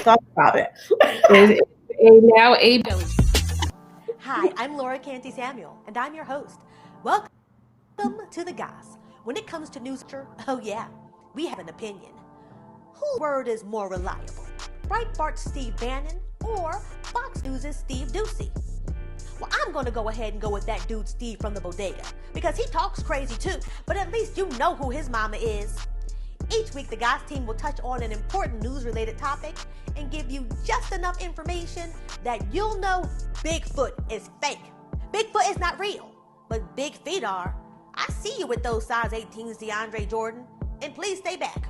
Talk about it. Is now a belly. Hi, I'm Laura Canty Samuel, and I'm your host. Welcome to the Goss. When it comes to news, oh yeah, we have an opinion. Whose word is more reliable? Breitbart's Steve Bannon or Fox News' Steve Doocy? Well, I'm going to go ahead and go with that dude Steve from the bodega because he talks crazy too, but at least you know who his mama is. Each week, the Goss team will touch on an important news-related topic and give you just enough information that you'll know Bigfoot is fake. Bigfoot is not real, but big feet are. I see you with those size 18s, DeAndre Jordan, and please stay back.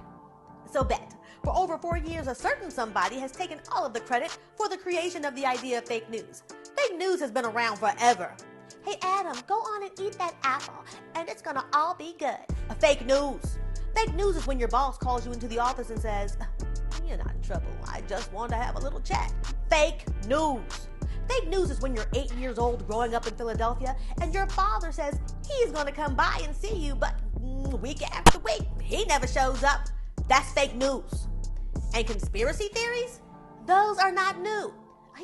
So bet, for over 4 years, a certain somebody has taken all of the credit for the creation of the idea of fake news. Fake news has been around forever. Hey Adam, go on and eat that apple, and it's gonna all be good. Fake news. Fake news is when your boss calls you into the office and says, "You're not in trouble, I just want to have a little chat." Fake news. Fake news is when you're 8 years old growing up in Philadelphia and your father says he's going to come by and see you, but week after week, he never shows up. That's fake news. And conspiracy theories? Those are not new.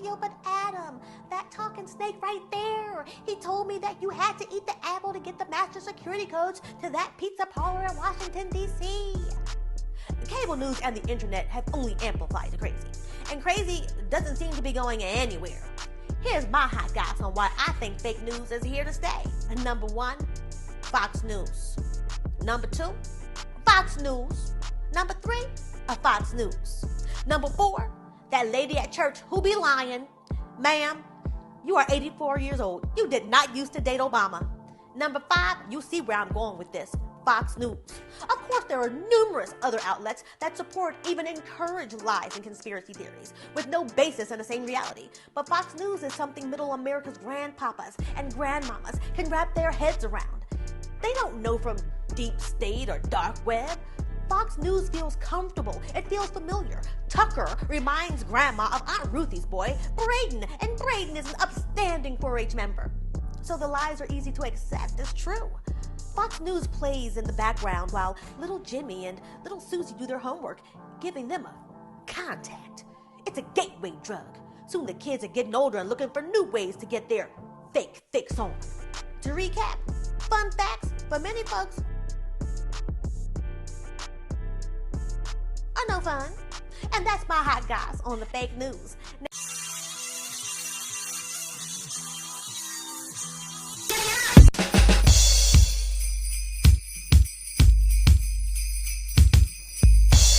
Yo, but Adam, that talking snake right there, he told me that you had to eat the apple to get the master security codes to that pizza parlor in Washington, D.C. Cable news and the internet have only amplified the crazy. And crazy doesn't seem to be going anywhere. Here's my hot goss on why I think fake news is here to stay. Number 1, Fox News. Number 2, Fox News. Number 3, Fox News. Number 4, that lady at church who be lying. Ma'am, you are 84 years old. You did not used to date Obama. Number 5, you see where I'm going with this. Fox News. Of course, there are numerous other outlets that support, even encourage lies and conspiracy theories with no basis in the same reality. But Fox News is something middle America's grandpapas and grandmamas can wrap their heads around. They don't know from deep state or dark web. Fox News feels comfortable. It feels familiar. Tucker reminds Grandma of Aunt Ruthie's boy, Braden, and Braden is an upstanding 4-H member. So the lies are easy to accept as true. Fox News plays in the background while little Jimmy and little Susie do their homework, giving them a contact. It's a gateway drug. Soon the kids are getting older and looking for new ways to get their fake fix on. To recap, fun facts for many folks are no fun. And that's my hot goss on the fake news.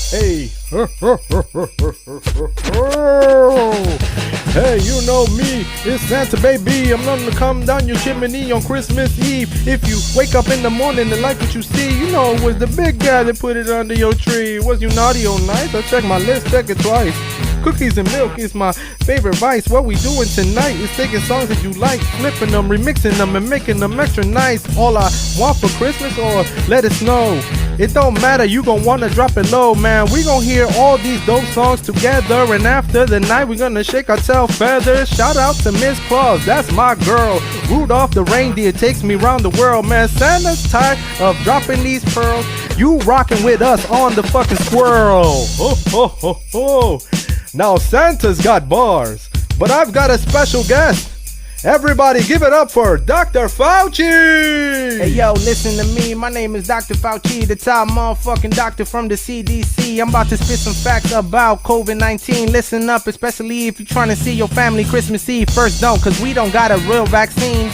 Hey, hey, you know me, it's Santa baby. I'm gonna come down your chimney on Christmas Eve. If you wake up in the morning and like what you see, you know it was the big guy that put it under your tree. Was you naughty or nice? I check my list, check it twice. Cookies and milk is my favorite vice. What we doing tonight is taking songs that you like, flipping them, remixing them, and making them extra nice. All I want for Christmas, or let us know. It don't matter, you gon' wanna drop it low, man. We gon' hear all these dope songs together, and after the night, we gonna shake our tail feathers. Shout out to Miss Claus, that's my girl. Rudolph the reindeer takes me round the world, man. Santa's tired of dropping these pearls. You rockin' with us on the fucking squirrel. Ho ho ho ho. Now Santa's got bars, but I've got a special guest. Everybody give it up for Dr. Fauci! Hey yo, listen to me, my name is Dr. Fauci, the top motherfucking doctor from the CDC. I'm about to spit some facts about COVID-19. Listen up, especially if you're trying to see your family Christmas Eve. First don't, cause we don't got a real vaccine.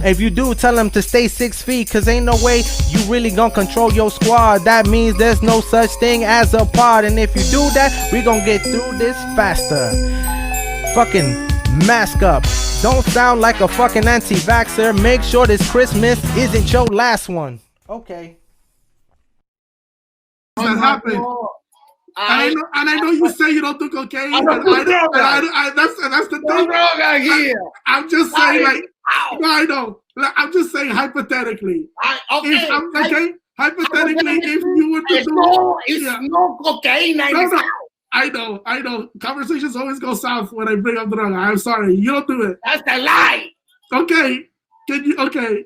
If you do, tell them to stay 6 feet, cause ain't no way you really gonna control your squad. That means there's no such thing as a pod, and if you do that, we gonna get through this faster. Fucking mask up. Don't sound like a fucking anti-vaxxer. Make sure this Christmas isn't your last one. Okay. That happened. And I know you say you don't do cocaine. That's the thing. I'm just saying, like, no, I know. I'm just saying hypothetically. Okay. Hypothetically, if you were to do, no cocaine. No. I know. Conversations always go south when I bring up the drug. I'm sorry. You don't do it. That's a lie. Okay. Can you? Okay.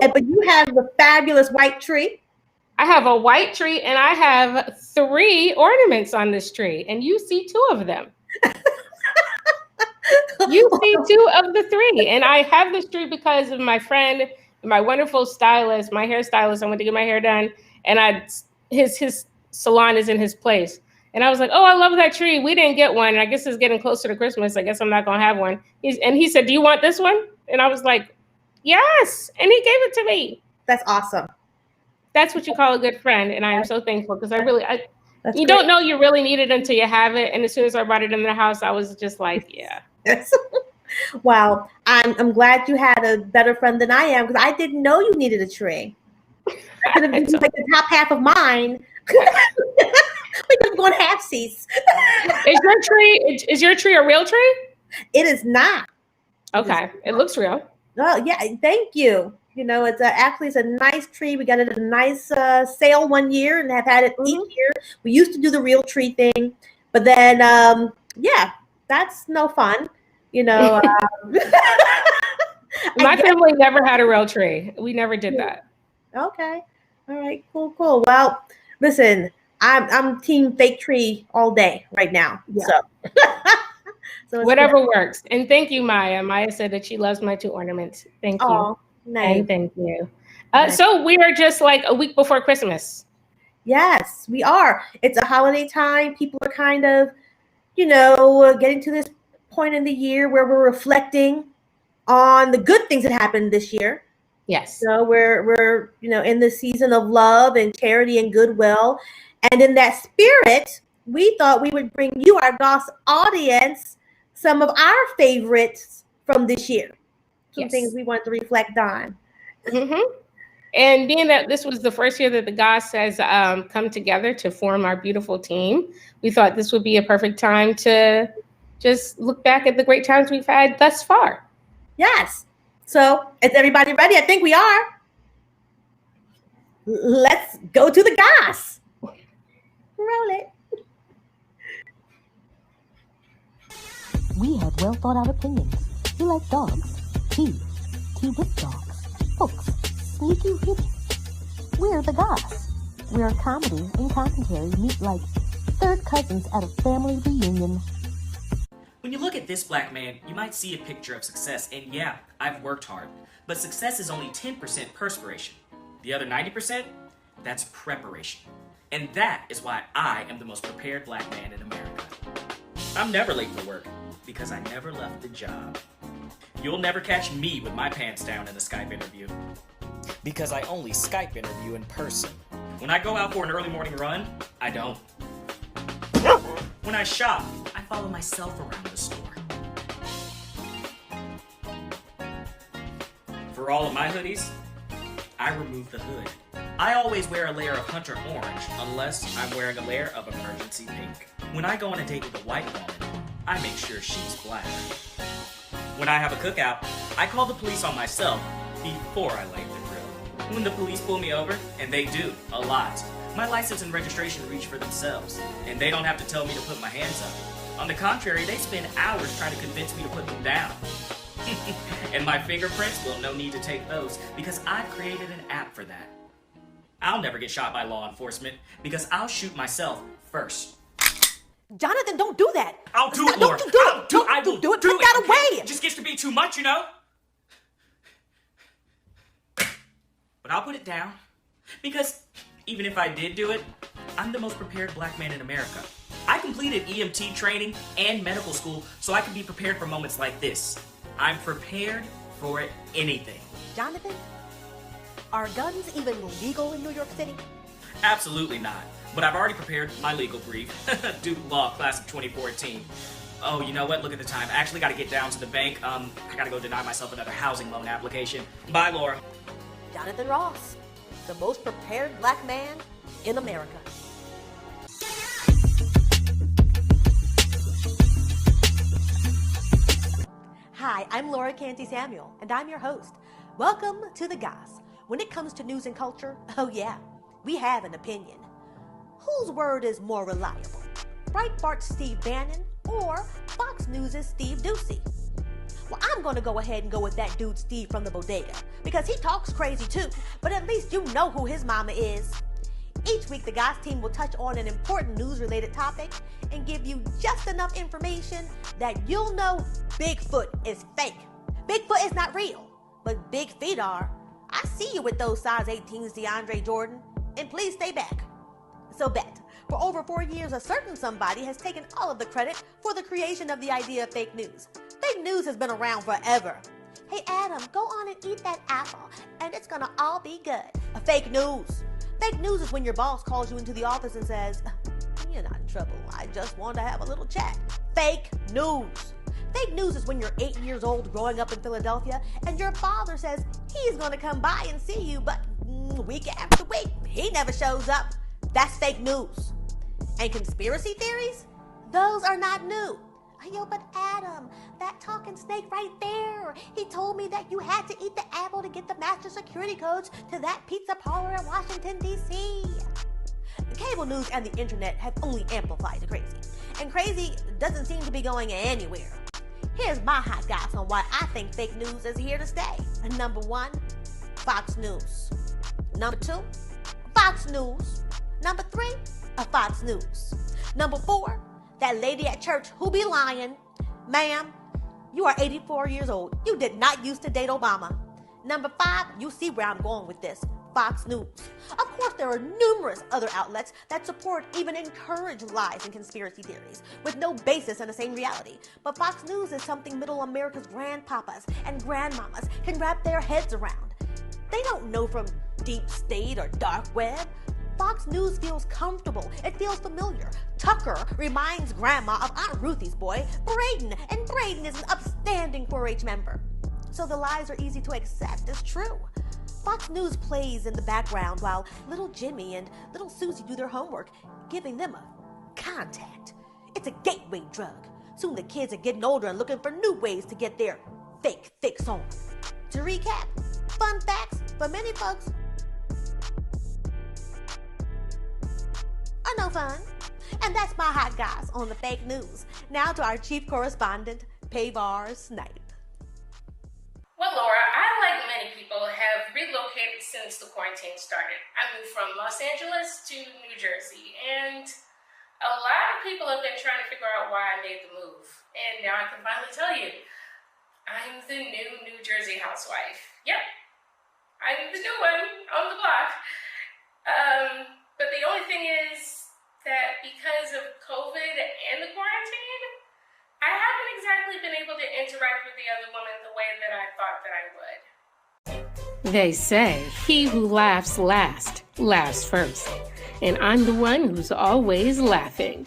But you have the fabulous white tree. I have a white tree, and I have 3 ornaments on this tree, and you see 2 of them. You see 2 of the 3, and I have this tree because of my friend, my wonderful stylist, my hairstylist. I went to get my hair done, and his salon is in his place. And I was like, oh, I love that tree. We didn't get one. I guess it's getting closer to Christmas. I guess I'm not going to have one. He said, do you want this one? And I was like, yes. And he gave it to me. That's awesome. That's what you call a good friend. And I am so thankful because you don't know you really need it until you have it. And as soon as I brought it in the house, I was just like, yeah. Yes. Wow. I'm glad you had a better friend than I am because I didn't know you needed a tree. I could have been like the top half of mine. We're just going halfsies. Is your tree a real tree? It is not. Okay. It looks real. Oh, yeah. Thank you. You know, it's a nice tree. We got it at a nice sale one year and have had it each year. We used to do the real tree thing, but then, that's no fun. You know, my family never had a real tree. We never did that. Okay. All right. Cool. Well, listen, I'm team fake tree all day right now. Yeah. So whatever works. And thank you, Maya. Maya said that she loves my 2 ornaments. Thank you. Oh, nice. And thank you. So we are just like a week before Christmas. Yes, we are. It's a holiday time. People are kind of, getting to this point in the year where we're reflecting on the good things that happened this year. Yes. So we're in the season of love and charity and goodwill. And in that spirit, we thought we would bring you, our Goss audience, some of our favorites from this year. Some things we want to reflect on. Mm-hmm. And being that this was the first year that the Goss has come together to form our beautiful team, we thought this would be a perfect time to just look back at the great times we've had thus far. Yes. So is everybody ready? I think we are. Let's go to the Goss. Roll it. We have well thought out opinions. We like dogs, tea with dogs, books, sneaky hidden. We're the Goss, where comedy and commentary meet like third cousins at a family reunion. When you look at this black man, you might see a picture of success, and yeah, I've worked hard, but success is only 10% perspiration. The other 90%, that's preparation. And that is why I am the most prepared black man in America. I'm never late for work, because I never left the job. You'll never catch me with my pants down in a Skype interview, because I only Skype interview in person. When I go out for an early morning run, I don't. When I shop, I follow myself around the store. For all of my hoodies, I remove the hood. I always wear a layer of Hunter Orange unless I'm wearing a layer of Emergency Pink. When I go on a date with a white woman, I make sure she's black. When I have a cookout, I call the police on myself before I light the grill. When the police pull me over, and they do, a lot, my license and registration reach for themselves, and they don't have to tell me to put my hands up. On the contrary, they spend hours trying to convince me to put them down. And my fingerprints, well, no need to take those, because I've created an app for that. I'll never get shot by law enforcement, because I'll shoot myself first. Jonathan, don't do that. I'll do it, Laura. I will do it. Put that away. It just gets to be too much, you know? But I'll put it down, because even if I did do it, I'm the most prepared black man in America. I completed EMT training and medical school so I can be prepared for moments like this. I'm prepared for anything. Jonathan, are guns even legal in New York City? Absolutely not. But I've already prepared my legal brief. Duke Law, class of 2014. Oh, you know what? Look at the time. I actually got to get down to the bank. I got to go deny myself another housing loan application. Bye, Laura. Jonathan Ross, the most prepared black man in America. Hi, I'm Laura Canty Samuel, and I'm your host. Welcome to the Goss. When it comes to news and culture, oh yeah, we have an opinion. Whose word is more reliable? Breitbart's Steve Bannon or Fox News' Steve Ducey? Well, I'm going to go ahead and go with that dude Steve from the bodega, because he talks crazy too, but at least you know who his mama is. Each week, the Goss team will touch on an important news-related topic and give you just enough information that you'll know Bigfoot is fake. Bigfoot is not real, but big feet are. I see you with those size 18s, DeAndre Jordan, and please stay back. So bet, for over 4 years, a certain somebody has taken all of the credit for the creation of the idea of fake news. Fake news has been around forever. Hey Adam, go on and eat that apple, and it's gonna all be good. Fake news. Fake news is when your boss calls you into the office and says, "You're not in trouble, I just want to have a little chat." Fake news. Fake news is when you're 8 years old growing up in Philadelphia and your father says he's gonna come by and see you, but week after week, he never shows up. That's fake news. And conspiracy theories? Those are not new. Yo, but Adam, that talking snake right there, he told me that you had to eat the apple to get the master security codes to that pizza parlor in Washington, D.C. The cable news and the internet have only amplified the crazy. And crazy doesn't seem to be going anywhere. Here's my hot goss on why I think fake news is here to stay. Number 1, Fox News. Number 2, Fox News. Number 3, Fox News. Number 4, that lady at church who be lying. Ma'am, you are 84 years old. You did not used to date Obama. Number 5, you see where I'm going with this. Fox News. Of course, there are numerous other outlets that support, even encourage lies and conspiracy theories with no basis in the same reality. But Fox News is something middle America's grandpapas and grandmamas can wrap their heads around. They don't know from deep state or dark web. Fox News feels comfortable. It feels familiar. Tucker reminds Grandma of Aunt Ruthie's boy, Braden, and Braden is an upstanding 4-H member. So the lies are easy to accept as true. Fox News plays in the background while little Jimmy and little Susie do their homework, giving them a contact. It's a gateway drug. Soon the kids are getting older and looking for new ways to get their fake fix on. To recap, fun facts for many folks are no fun. And that's my hot goss on the fake news. Now to our chief correspondent, Pavar Snipe. Well, Laura, I, like many people, have relocated since the quarantine started. I moved from Los Angeles to New Jersey, and a lot of people have been trying to figure out why I made the move. And now I can finally tell you, I'm the new New Jersey housewife. Yep, I'm the new one on the block. But the only thing is that because of COVID and the quarantine, I haven't exactly been able to interact with the other women the way that I thought that I would. They say he who laughs last, laughs first. And I'm the one who's always laughing.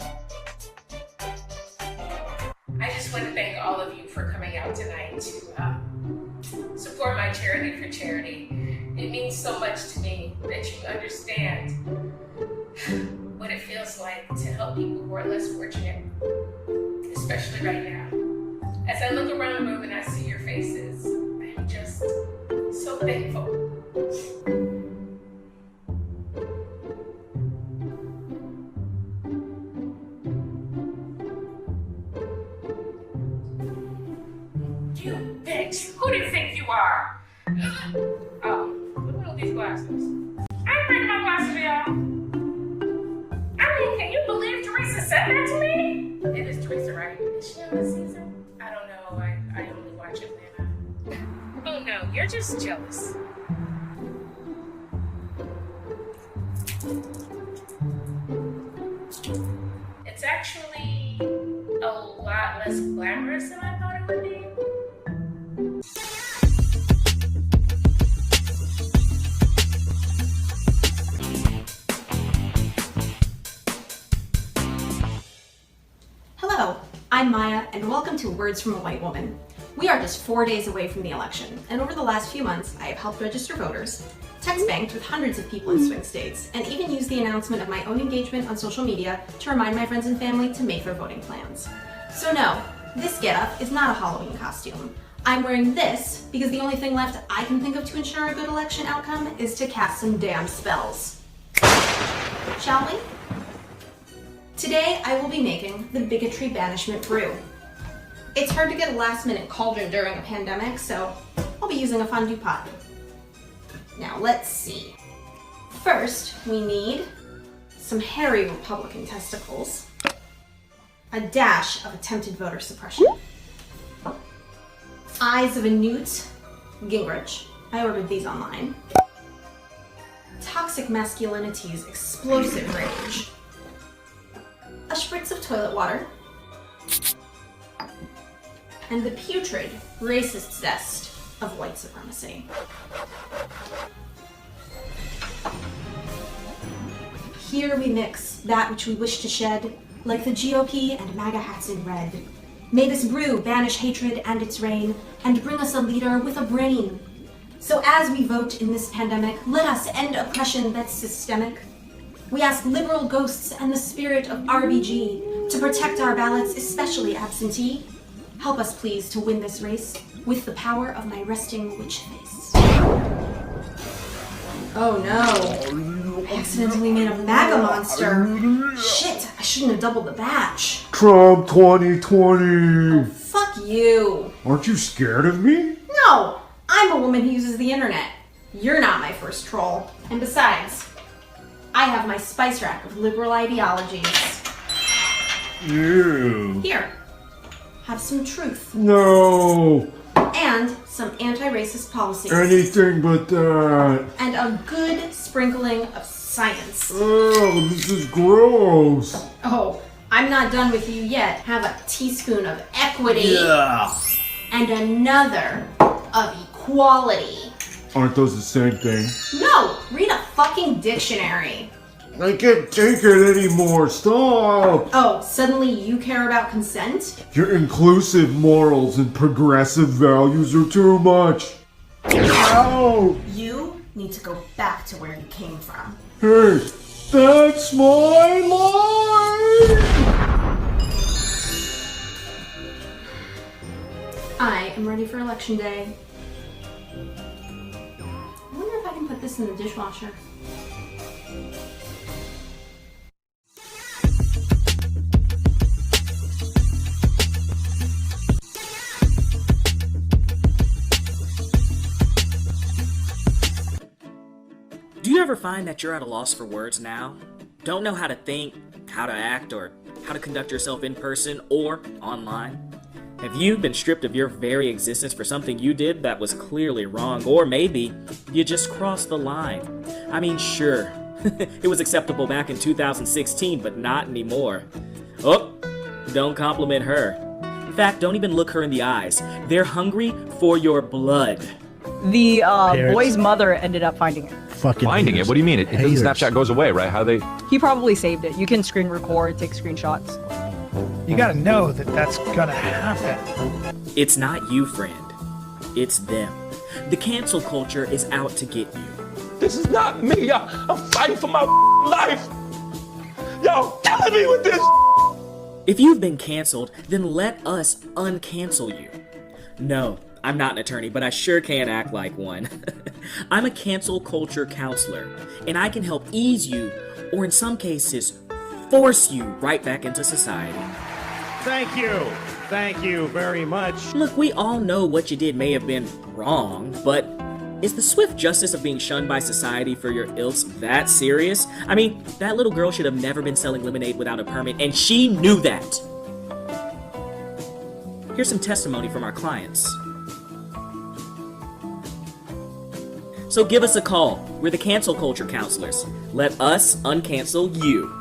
I just want to thank all of you for coming out tonight to support my charity for charity. It means so much to me that you understand what it feels like to help people who are less fortunate, especially right now. As I look around the room and I see your faces, I'm just so thankful. You bitch! Who do you think you are? Oh, look at all these glasses. I ain't bringing my glasses for y'all. I mean, can you believe Teresa said that to me? It is Teresa, right? Is she on this season? I don't know. I only watch Atlanta. Oh no, you're just jealous. It's actually a lot less glamorous than I thought it would be. Hello, I'm Maya, and welcome to Words from a White Woman. We are just 4 days away from the election, and over the last few months, I have helped register voters, text banked with hundreds of people in swing states, and even used the announcement of my own engagement on social media to remind my friends and family to make their voting plans. So no, this getup is not a Halloween costume. I'm wearing this because the only thing left I can think of to ensure a good election outcome is to cast some damn spells. Shall we? Today, I will be making the Bigotry Banishment Brew. It's hard to get a last-minute cauldron during a pandemic, so I'll be using a fondue pot. Now, let's see. First, we need some hairy Republican testicles, a dash of attempted voter suppression, eyes of a Newt Gingrich. I ordered these online. Toxic masculinity's explosive rage, a spritz of toilet water, and the putrid, racist zest of white supremacy. Here we mix that which we wish to shed, like the GOP and MAGA hats in red. May this brew banish hatred and its reign, and bring us a leader with a brain. So as we vote in this pandemic, let us end oppression that's systemic. We ask liberal ghosts and the spirit of RBG to protect our ballots, especially absentee. Help us please to win this race with the power of my resting witch face. Oh no, I accidentally made a MAGA monster. Shit, I shouldn't have doubled the batch. Trump 2020. Oh, fuck you. Aren't you scared of me? No, I'm a woman who uses the internet. You're not my first troll. And besides, I have my spice rack of liberal ideologies. Ew. Here, have some truth. No. And some anti-racist policies. Anything but that. And a good sprinkling of science. Oh, this is gross. Oh, I'm not done with you yet. Have a teaspoon of equity. Yeah. And another of equality. Aren't those the same thing? No, read a fucking dictionary. I can't take it anymore. Stop. Oh, suddenly you care about consent? Your inclusive morals and progressive values are too much. Ow. You need to go back to where you came from. Hey, that's my life. I am ready for election day. I wonder if I can put this in the dishwasher. Do you ever find that you're at a loss for words now? Don't know how to think, how to act, or how to conduct yourself in person or online? Have you been stripped of your very existence for something you did that was clearly wrong, or maybe you just crossed the line? I mean, sure, it was acceptable back in 2016, but not anymore. Oh, don't compliment her. In fact, don't even look her in the eyes. They're hungry for your blood. The boy's mother ended up finding it. Finding it? What do you mean? It doesn't Snapchat goes away, right? How they? He probably saved it. You can screen record, take screenshots. You gotta know that that's gonna happen. It's not you, friend. It's them. The cancel culture is out to get you. This is not me. I'm fighting for my life. Y'all killing me with this. If you've been canceled, then let us uncancel you. No, I'm not an attorney, but I sure can act like one. I'm a cancel culture counselor, and I can help ease you, or in some cases, force you right back into society. Thank you. Thank you very much. Look, we all know what you did may have been wrong, but is the swift justice of being shunned by society for your ills that serious? I mean, that little girl should have never been selling lemonade without a permit, and she knew that. Here's some testimony from our clients. So give us a call. We're the cancel culture counselors. Let us uncancel you.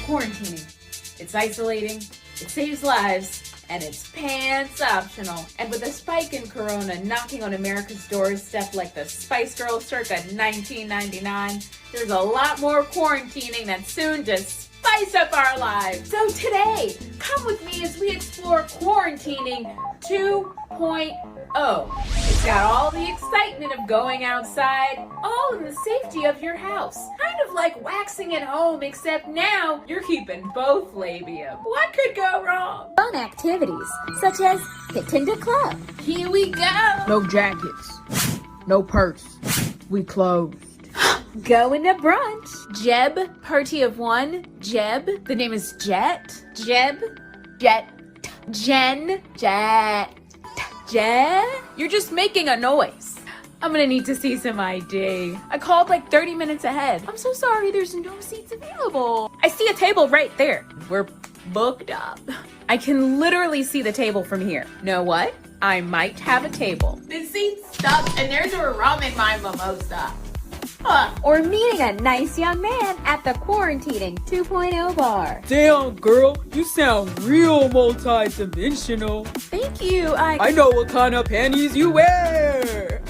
Quarantining. It's isolating, it saves lives, and it's pants optional. And with a spike in corona knocking on America's doorstep like the Spice Girls circa 1999, there's a lot more quarantining that's soon to spice up our lives. So today, come with me as we explore quarantining 2.0. It's got all the excitement of going outside, all in the safety of your house. Kind of like waxing at home, except now you're keeping both labia. What could go wrong? Fun activities, such as Pit Tinder Club. Here we go. No jackets. No purse. We closed. Going to brunch. Jeb, party of one. Jeb. The name is Jet. Jeb. Jet. Jen. Jet. Jet. You're just making a noise. I'm gonna need to see some ID. I called like 30 minutes ahead. I'm so sorry, there's no seats available. I see a table right there. We're booked up. I can literally see the table from here. Know what? I might have a table. The seat's stuck and there's a rum in my mimosa. Or meeting a nice young man at the Quarantining 2.0 bar. Damn, girl, you sound real multi-dimensional. Thank you, I know what kind of panties you wear.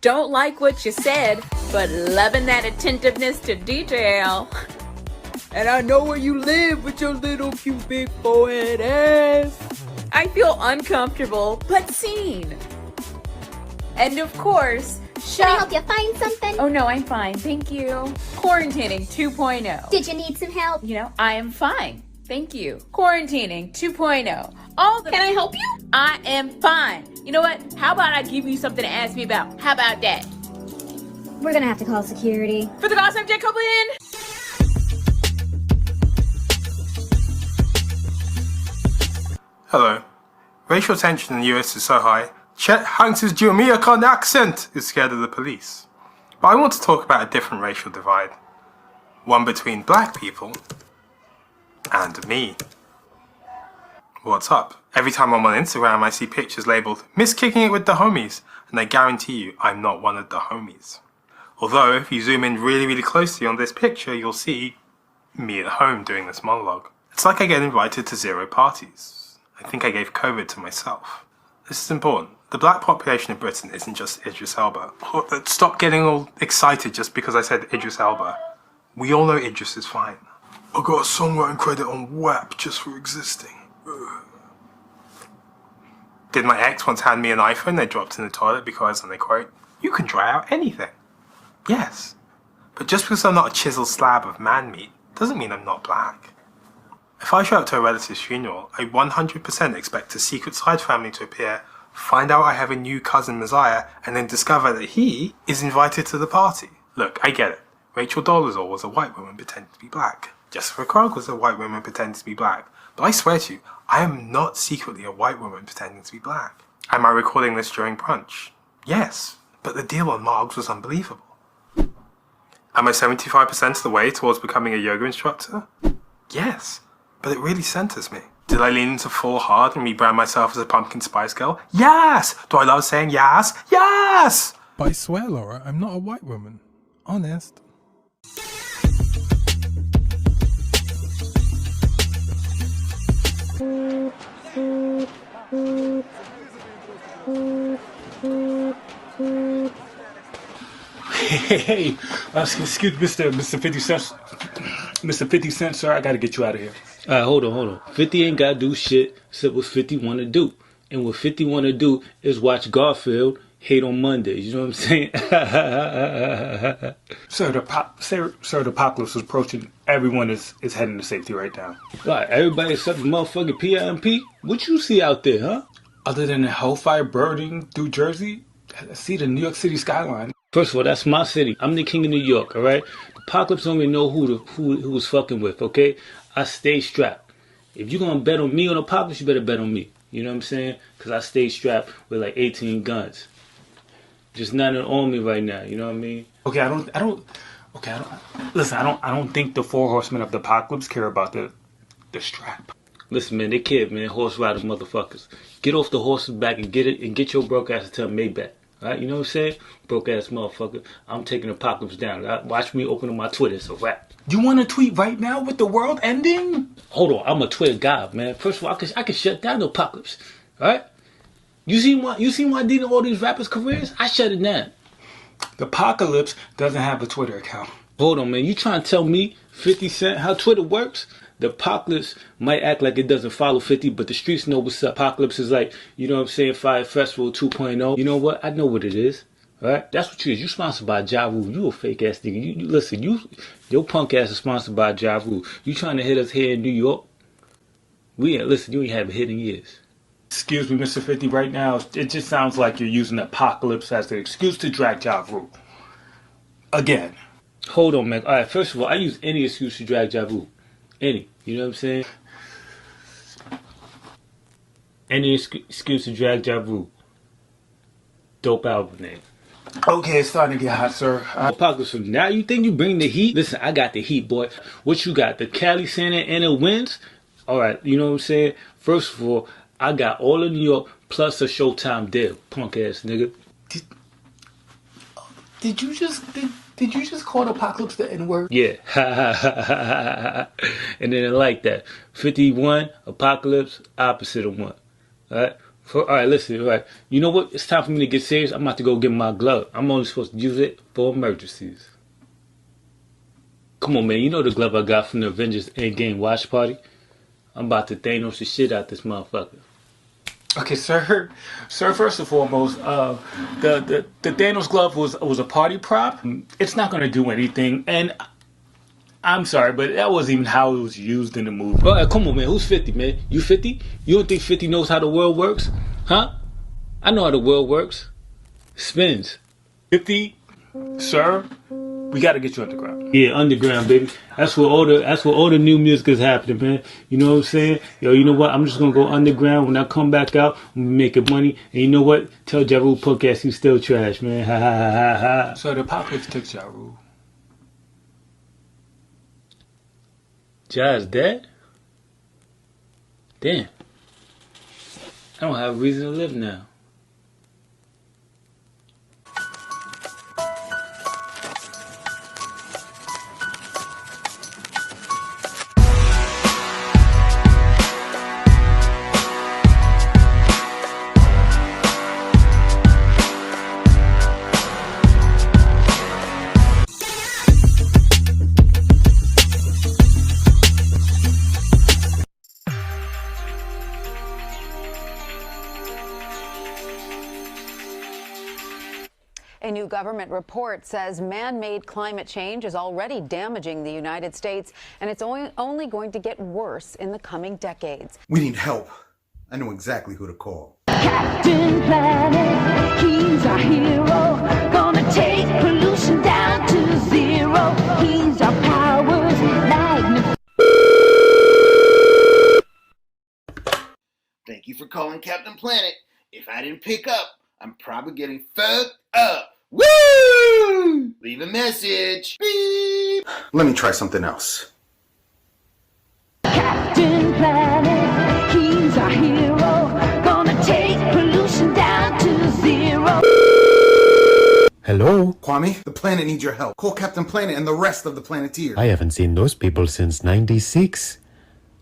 Don't like what you said, but loving that attentiveness to detail. And I know where you live with your little cute big forehead ass. I feel uncomfortable, but seen. And of course, Can I help you find something? Oh no, I'm fine, thank you. Quarantining 2.0. Did you need some help? You know, I am fine. Thank you. Quarantining 2.0. Can I help you? I am fine. You know what? How about I give you something to ask me about? How about that? We're gonna have to call security. For the Goss, I'm Jet Copeland. Hello. Racial tension in the US is so high, Chet Hanks's Jamaican accent is scared of the police. But I want to talk about a different racial divide. One between black people and me. What's up? Every time I'm on Instagram I see pictures labelled Miss Kicking It with the Homies, and I guarantee you I'm not one of the homies. Although if you zoom in really closely on this picture you'll see me at home doing this monologue. It's like I get invited to 0 parties. I think I gave COVID to myself. This is important. The black population of Britain isn't just Idris Elba. Stop getting all excited just because I said Idris Elba. We all know Idris is fine. I got a songwriting credit on WAP just for existing. Ugh. Did my ex once hand me an iPhone they dropped in the toilet because, and I quote, "You can dry out anything." Yes. But just because I'm not a chiseled slab of man meat doesn't mean I'm not black. If I show up to a relative's funeral, I 100% expect a secret side family to appear, find out I have a new cousin Messiah, and then discover that he is invited to the party. Look, I get it. Rachel Dolezal was a white woman pretending to be black. Jessica Krog was a white woman pretending to be black. But I swear to you, I am not secretly a white woman pretending to be black. Am I recording this during brunch? Yes, but the deal on Margs was unbelievable. Am I 75% of the way towards becoming a yoga instructor? Yes. But it really centers me. Did I lean into full hard and rebrand myself as a pumpkin spice girl? Yes! Do I love saying yes? Yes! But I swear, Laura, I'm not a white woman. Honest. Hey, excuse Mr. 50 Cent. Mr. 50 Cent, sir, I gotta get you out of here. Hold on. 50 ain't gotta do shit except what 50 wanna do. And what 50 wanna do is watch Garfield hate on Mondays. You know what I'm saying? Sir, the apocalypse is approaching. Everyone is heading to safety right now. Right, everybody except the motherfucking PIMP? What you see out there, huh? Other than the hellfire burning through Jersey, I see the New York City skyline. First of all, that's my city. I'm the king of New York, all right? The apocalypse don't even know who was fucking with, okay? I stay strapped. If you're gonna bet on me on the apocalypse, you better bet on me. You know what I'm saying? Because I stay strapped with like 18 guns. Just nothing on me right now. You know what I mean? Okay, I don't. Listen, I don't think the 4 horsemen of the apocalypse care about the strap. Listen, man, they care, man. Horse riders, motherfuckers. Get off the horse's back and get your broke ass to tell Maybach. Right? You know what I'm saying? Broke ass motherfucker. I'm taking the apocalypse down. Right? Watch me open up my Twitter. It's a wrap. You want to tweet right now with the world ending? Hold on, I'm a Twitter guy, man. First of all, I can shut down the apocalypse. All right? You seen why I did all these rappers' careers? I shut it down. The apocalypse doesn't have a Twitter account. Hold on, man. You trying to tell me, 50 Cent, how Twitter works? The apocalypse might act like it doesn't follow 50, but the streets know what's up. Apocalypse is like, you know what I'm saying, Fire Festival 2.0. You know what? I know what it is. All right? That's what you is. You sponsored by Ja Rule. You a fake ass nigga. You listen, your punk ass is sponsored by Ja Rule. You trying to hit us here in New York? Listen, you ain't have a hit in years. Excuse me, Mr. 50, right now, it just sounds like you're using apocalypse as the excuse to drag Ja Rule. Again. Hold on, man. All right, first of all, I use any excuse to drag Ja Rule. Any. You know what I'm saying? Any excuse to drag Ja Rule. Dope album name. Okay, it's starting to get hot, sir. Apocalypse, now you think you bring the heat? Listen, I got the heat, boy. What you got? The Cali, Santa Ana winds? All right, you know what I'm saying? First of all, I got all of New York plus a Showtime deal, punk ass nigga. Did you just call Apocalypse the N-word? Yeah. And then I like that. 51, Apocalypse, opposite of 1. Alright? Alright, listen, alright. You know what? It's time for me to get serious. I'm about to go get my glove. I'm only supposed to use it for emergencies. Come on, man. You know the glove I got from the Avengers Endgame watch party? I'm about to Thanos the shit out this motherfucker. Okay, sir. Sir, first and foremost, the Thanos glove was a party prop. It's not going to do anything, and I'm sorry, but that wasn't even how it was used in the movie. All right, come on, man. Who's 50, man? You 50? You don't think 50 knows how the world works? Huh? I know how the world works. Spins. 50, sir, we got to get you underground. Yeah, underground, baby. That's where all the new music is happening, man. You know what I'm saying? Yo, you know what? I'm just gonna go underground. When I come back out, I'm gonna make it money. And you know what? Tell Ja Rule podcast he's still trash, man. Ha ha ha ha. So the apocalypse took Ja Rule. Ja is dead? Damn. I don't have a reason to live now. A new government report says man-made climate change is already damaging the United States, and it's only going to get worse in the coming decades. We need help. I know exactly who to call. Captain Planet, he's our hero. Gonna take pollution down to zero. He's our powers magnified. Thank you for calling Captain Planet. If I didn't pick up, I'm probably getting fucked up. Woo! Leave a message. Beep. Let me try something else. Captain Planet, he's our hero. Gonna take pollution down to zero. Hello? Kwame, the planet needs your help. Call Captain Planet and the rest of the Planeteers. I haven't seen those people since '96.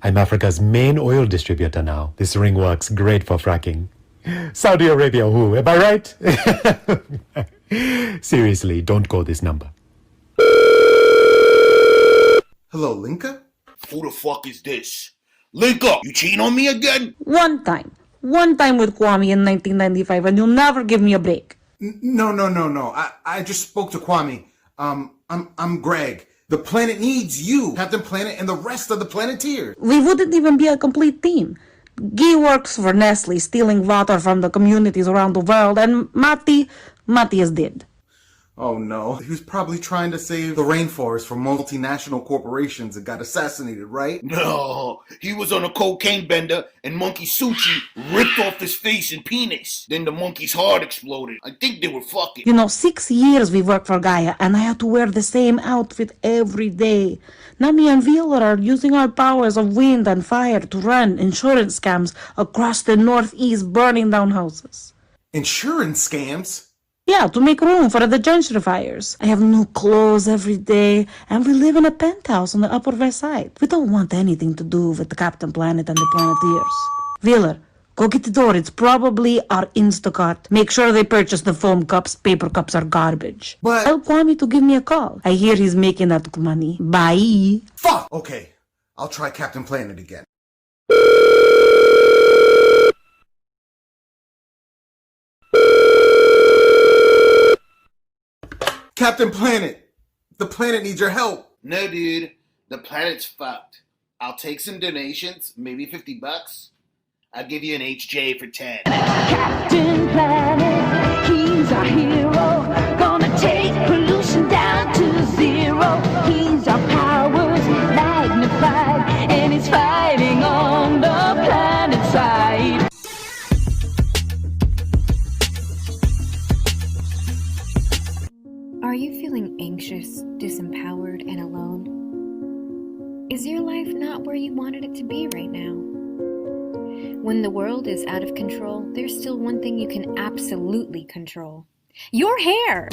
I'm Africa's main oil distributor now. This ring works great for fracking. Saudi Arabia who? Am I right? Seriously, don't call this number. Hello, Linka? Who the fuck is this? Linka, you cheating on me again? One time with Kwame in 1995, and you'll never give me a break. No. I just spoke to Kwame. I'm Greg. The planet needs you, Captain Planet, and the rest of the Planeteers. We wouldn't even be a complete team. Guy works for Nestle, stealing water from the communities around the world, and Matti is dead. Oh no, he was probably trying to save the rainforest from multinational corporations and got assassinated, right? No, he was on a cocaine bender and Monkey Suchi ripped off his face and penis. Then the monkey's heart exploded. I think they were fucking. You know, 6 years we worked for Gaia, and I had to wear the same outfit every day. Now me and Wheeler are using our powers of wind and fire to run insurance scams across the Northeast, burning down houses. Insurance scams? Yeah, to make room for the gentrifiers. I have new clothes every day, and we live in a penthouse on the Upper West Side. We don't want anything to do with the Captain Planet and the Planeteers. Wheeler, go get the door. It's probably our Instacart. Make sure they purchase the foam cups. Paper cups are garbage. But tell Kwame to give me a call. I hear he's making that money. Bye. Fuck! Okay, I'll try Captain Planet again. Captain Planet! The planet needs your help! No, dude. The planet's fucked. I'll take some donations, maybe $50. I'll give you an HJ for 10. Captain Planet, he's our hero. Gonna take pollution down to zero. He's our powers magnified, and he's fighting on the planet side. Are you feeling anxious, disempowered, and alone? Is your life not where you wanted it to be right now? When the world is out of control, there's still one thing you can absolutely control. Your hair!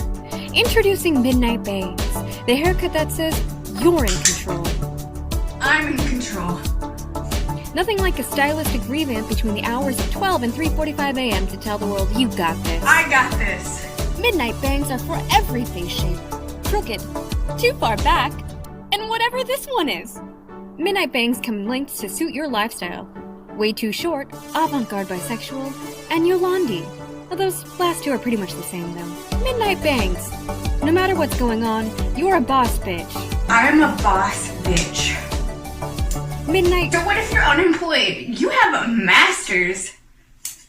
Introducing Midnight Bangs, the haircut that says you're in control. I'm in control. Nothing like a stylistic revamp between the hours of 12 and 3:45 a.m. to tell the world you got this. I got this. Midnight Bangs are for every face shape. Crooked, too far back, and whatever this one is. Midnight Bangs come in lengths to suit your lifestyle. Way too short, avant-garde bisexual, and Yolandi. Well, those last two are pretty much the same though. Midnight Bangs. No matter what's going on, you're a boss bitch. I'm a boss bitch. Midnight. So what if you're unemployed? You have a master's.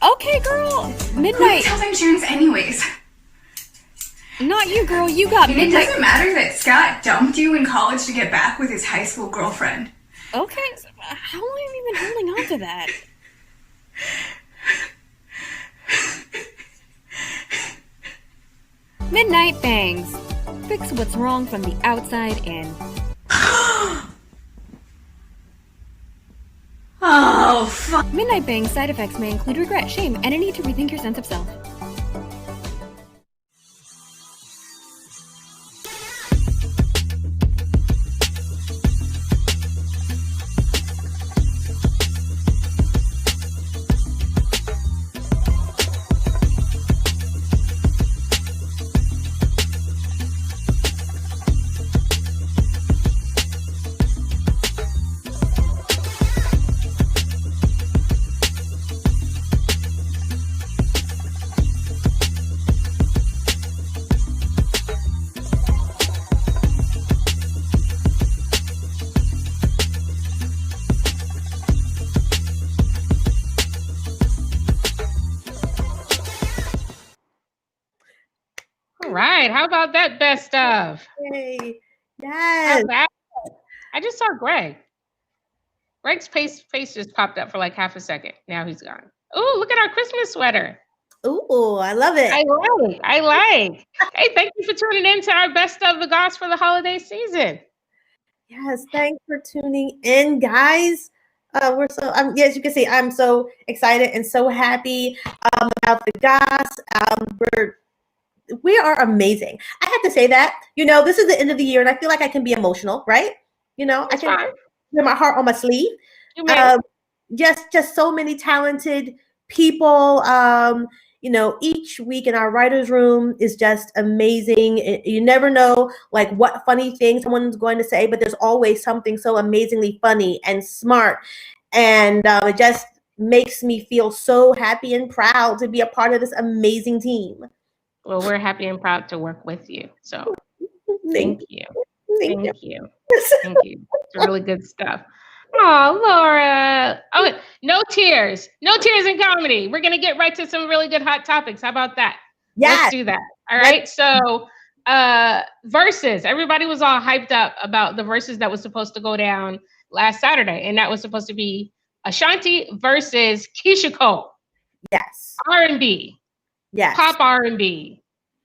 Okay, girl. Midnight. Who sells insurance anyways? Not you, girl. You got Midnight. It doesn't matter that Scott dumped you in college to get back with his high school girlfriend. Okay, so how long have you been holding on to that? Midnight Bangs. Fix what's wrong from the outside in. Oh, fuck. Midnight Bangs side effects may include regret, shame, and a need to rethink your sense of self. All right. How about that best of? Yay. Yes. I just saw Greg. Greg's face just popped up for like half a second. Now he's gone. Oh, look at our Christmas sweater. Ooh, I love it. I like. Hey, thank you for tuning in to our best of the goss for the holiday season. Yes, thanks for tuning in, guys. We're so yes, you can see I'm so excited and so happy about the goss. We are amazing. I have to say that. This is the end of the year, and I feel like I can be emotional, right? I can wear my heart on my sleeve. Just so many talented people. Each week in our writer's room is just amazing. You never know like what funny thing someone's going to say, but there's always something so amazingly funny and smart. And it just makes me feel so happy and proud to be a part of this amazing team. Well, we're happy and proud to work with you. So thank you. Thank you. It's really good stuff. Oh, Laura. Oh, no tears. No tears in comedy. We're going to get right to some really good hot topics. How about that? Yes. Let's do that. All right. So verses. Everybody was all hyped up about the verses that was supposed to go down last Saturday. And that was supposed to be Ashanti versus Keisha Cole. Yes. R&B. Yes. Pop R&B.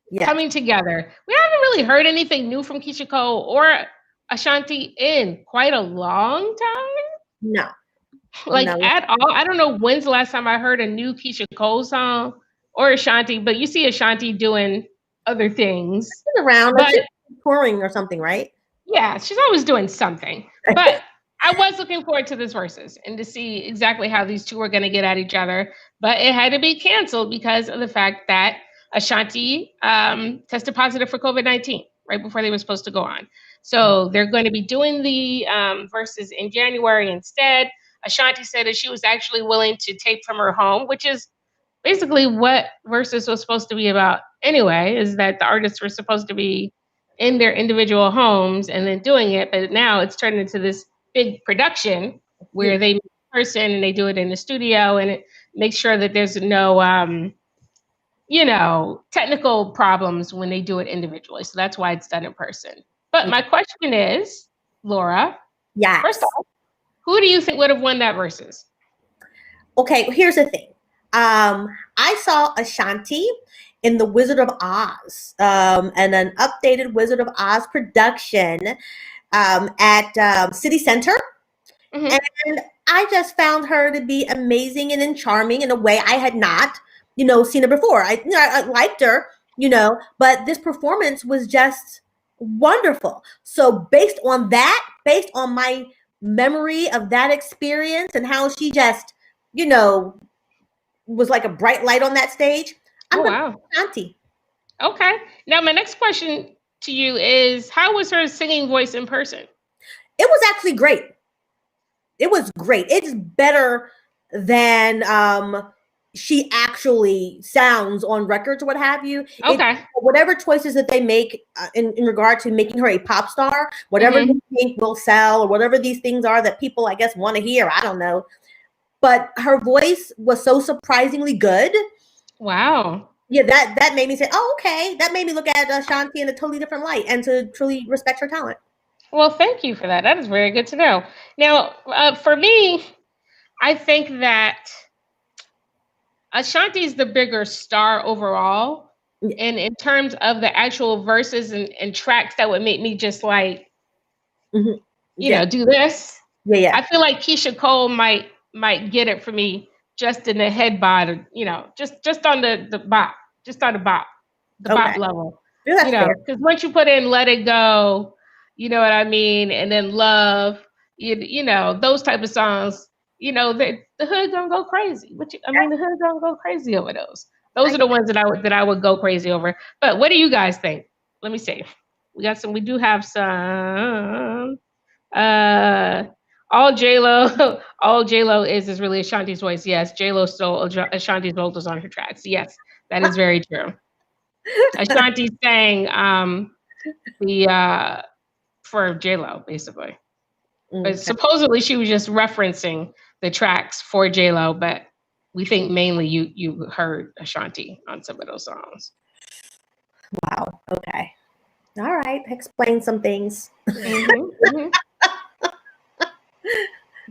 Yes. Coming together. We haven't really heard anything new from Keisha Cole or Ashanti in quite a long time. No. At all. I don't know when's the last time I heard a new Keisha Cole song or Ashanti, but you see Ashanti doing other things. She's around, like she's touring or something, right? Yeah, she's always doing something. But I was looking forward to this versus and to see exactly how these two were going to get at each other. But it had to be canceled because of the fact that Ashanti tested positive for COVID-19 right before they were supposed to go on. So they're going to be doing the verses in January instead. Ashanti said that she was actually willing to tape from her home, which is basically what versus was supposed to be about anyway, is that the artists were supposed to be in their individual homes and then doing it. But now it's turned into this big production where they person and they do it in the studio, and it makes sure that there's no technical problems when they do it individually. So that's why it's done in person. But my question is, Laura, first off, who do you think would have won that versus? Okay, here's the thing. I saw Ashanti in the Wizard of Oz, and an updated Wizard of Oz production at City Center. And I just found her to be amazing and charming in a way I had not, seen her before. I liked her, but this performance was just wonderful. So based on my memory of that experience and how she just, was like a bright light on that stage, I'm Ashanti. Okay. Now my next question to you is, how was her singing voice in person? It was actually great. It was great. It's better than she actually sounds on records or what have you. Okay. Whatever choices that they make in regard to making her a pop star, whatever they think will sell, or whatever these things are that people, I guess, want to hear. I don't know. But her voice was so surprisingly good. Wow. Yeah, that made me say, oh, okay. That made me look at Ashanti in a totally different light and to truly respect her talent. Well, thank you for that. That is very good to know. Now, for me, I think that Ashanti is the bigger star overall. And in terms of the actual verses and tracks that would make me just like, do this. Yeah. I feel like Keisha Cole might get it for me just in the head bod, just on the bop, bop level. Because once you put in Let It Go, you know what I mean, and then Love, those type of songs, the hood gonna go crazy. The hood gonna go crazy over those. Those are the ones that I would go crazy over. But what do you guys think? Let me see. We do have some. All J-Lo is really Ashanti's voice. Yes, J-Lo stole Ashanti's vocals on her tracks. Yes, that is very true. Ashanti sang for J-Lo, basically. But supposedly she was just referencing the tracks for J-Lo, but we think mainly you heard Ashanti on some of those songs. Wow. Okay. All right. Explain some things.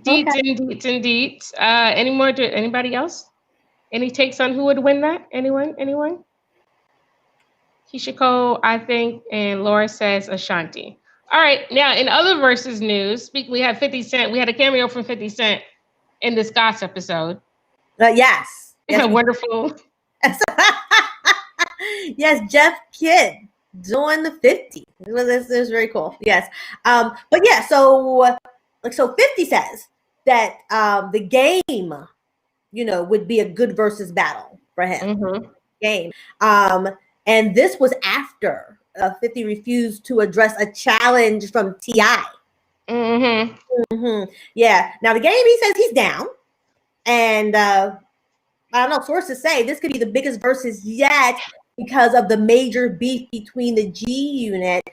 Deets indeed. Anybody else? Any takes on who would win that? Anyone? Keisha Cole, I think, and Laura says Ashanti. All right. Now, in other versus news, we had 50 Cent. We had a cameo from 50 Cent in this Goss episode. Yes. Wonderful. Yes, Jeff Kidd doing the 50. This is very cool. Yes. But yeah, so 50 says that the game, would be a good versus battle for him. Game. And this was after 50 refused to address a challenge from T.I. Yeah. Now the game, he says he's down. And I don't know, sources say this could be the biggest versus yet because of the major beef between the G Unit,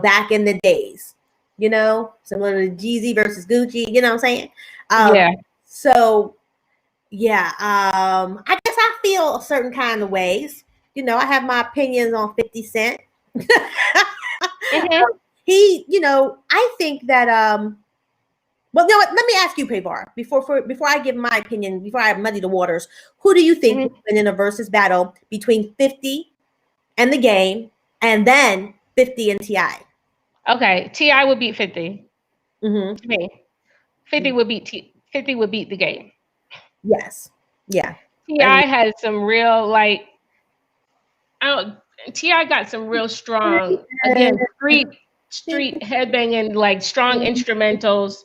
back in the days. Similar to Jeezy versus Gucci, you know what I'm saying? Yeah. So, yeah, I guess I feel a certain kind of ways. I have my opinions on 50 Cent. He, I think that, well, no, let me ask you, Prevar, before I give my opinion, before I muddy the waters, who do you think would win in a versus battle between 50 and the game, and then 50 and T.I.? Okay, T.I. would beat 50. To me, 50 would beat the game. Yes. Yeah. T.I. had some real T.I. got some real strong, again, street headbanging, strong instrumentals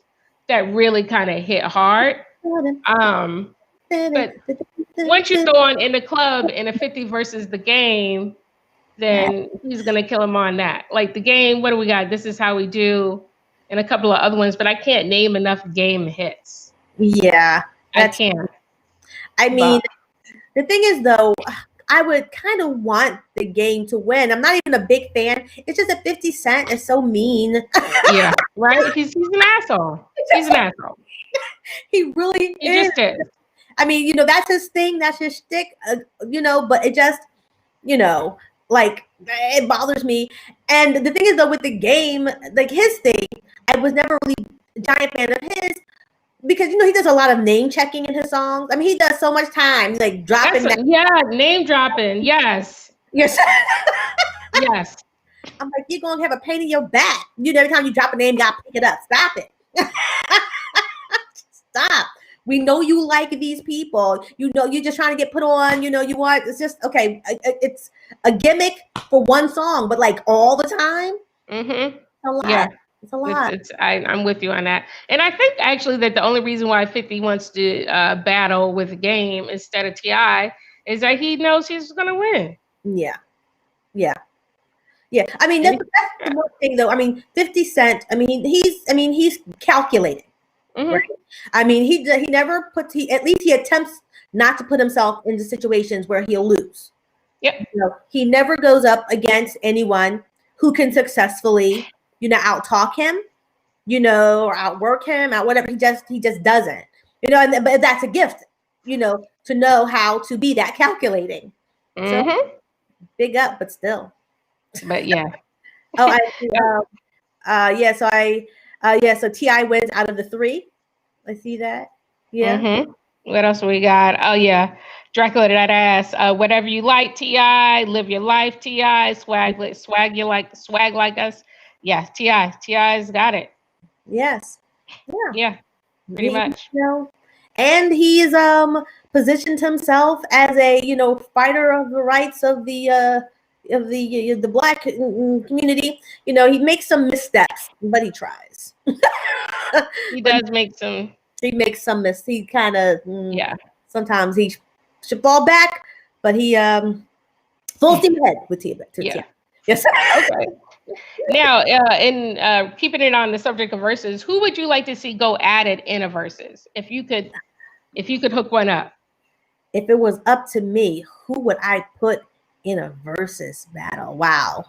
that really kind of hit hard. But once you throw on In the Club in a 50 versus the game, then he's gonna kill him on that. The game, what do we got? This Is How We Do, and a couple of other ones, but I can't name enough game hits. Yeah, I can. I mean, the thing is, though, I would kind of want the game to win. I'm not even a big fan. It's just that 50 Cent is so mean. Yeah, right? He's an asshole. He's an asshole. He really He is. just is. I mean, you know, that's his thing. That's his shtick. You know, but it just, you know, like it bothers me. And the thing is, though, with the game, like his thing, I was never really a giant fan of his because you know he does a lot of name checking in his songs. I mean, he does so much time like dropping. Name dropping. Yes. Yes. Yes. I'm like, you're gonna have a pain in your back. You know, every time you drop a name, you gotta pick it up. Stop it. Stop. We know you like these people. You know, you're just trying to get put on. You know, you want. It's just okay. It's a gimmick for one song, but like all the time. Mm-hmm. A lot. Yeah. It's a lot. I'm with you on that. And I think actually that the only reason why 50 wants to battle with Game instead of T.I. is that he knows he's going to win. Yeah. Yeah. Yeah. I mean, that's the one thing though. I mean, 50 Cent, I mean, he's calculating. Mm-hmm. Right? I mean, he never puts, at least he attempts not to put himself into situations where he'll lose. Yep. You know, he never goes up against anyone who can successfully, you know, outtalk him, you know, or outwork him, out whatever. He just doesn't, you know. And but that's a gift, you know, to know how to be that calculating. Mm-hmm. So big up, but still. But yeah. Oh, so T.I. wins out of the three. I see that. Yeah. Mm-hmm. What else we got? Oh yeah, Dracula that ass. Whatever you like, T.I. Live your life, T.I. Swag like us. Yeah, T.I.'s got it. Yes. Yeah. Pretty much. You know, and he's positioned himself as a, you know, fighter of the rights of the black community. You know, he makes some missteps, but he tries. He does make some. He makes some He kind of yeah. Sometimes he should fall back, but he full steam ahead with T.I. Yeah. Yes. Okay. Now, in keeping it on the subject of verses, who would you like to see go at it in a verses? If you could hook one up. If it was up to me, who would I put in a versus battle? Wow.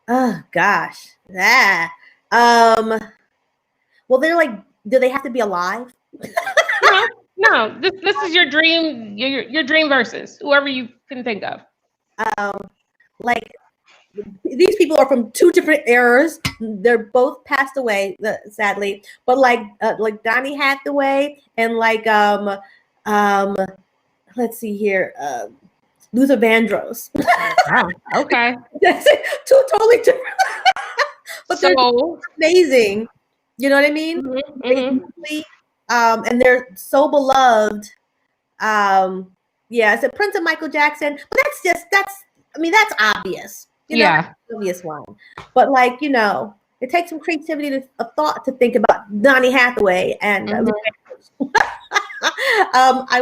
Oh gosh. Yeah. Well, they're like, do they have to be alive? No. This is your dream. Your dream versus whoever you can think of. Like these people are from two different eras. They're both passed away, sadly. But like Donny Hathaway and like let's see here, Luther Vandross. Wow. Okay. That's it. Two totally different. But they're amazing. You know what I mean? Mm-hmm. And they're so beloved. Yeah, it's a Prince of Michael Jackson, but that's obvious. You know, yeah, that's the obvious one. But like, you know, it takes some creativity a thought to think about Donny Hathaway and I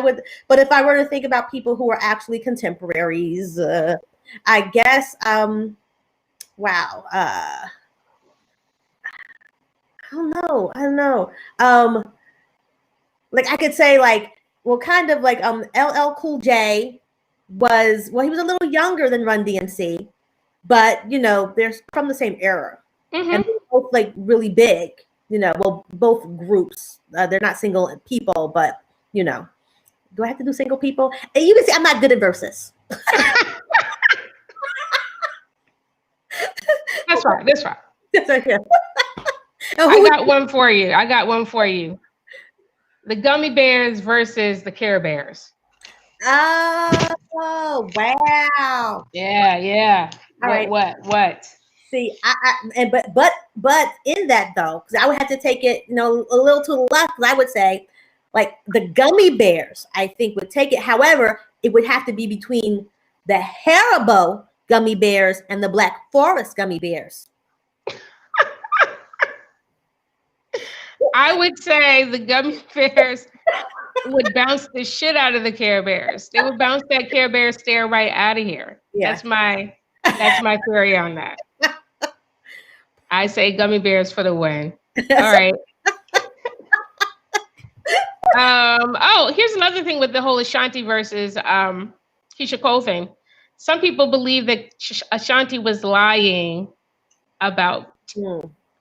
would, but if I were to think about people who are actually contemporaries, I guess wow. I don't know. Like I could say like, well, kind of like LL Cool J was, well, he was a little younger than Run DMC, but you know, they're from the same era. And they're both like really big, you know, well, both groups, they're not single people, but you know, do I have to do single people? And you can see I'm not good at verses. That's right. That's right. Yeah. I got one for you. The Gummy Bears versus the Care Bears. Oh, wow. Yeah. All right. What? See, but in that though, because I would have to take it, you know, a little to the left, because I would say, like the Gummy Bears, I think would take it. However, it would have to be between the Haribo Gummy Bears and the Black Forest Gummy Bears. I would say the Gummy Bears would bounce the shit out of the Care Bears. They would bounce that Care Bear stare right out of here. Yeah. That's my theory on that. I say Gummy Bears for the win. All right. Here's another thing with the whole Ashanti versus Keisha Cole thing. Some people believe that Ashanti was lying about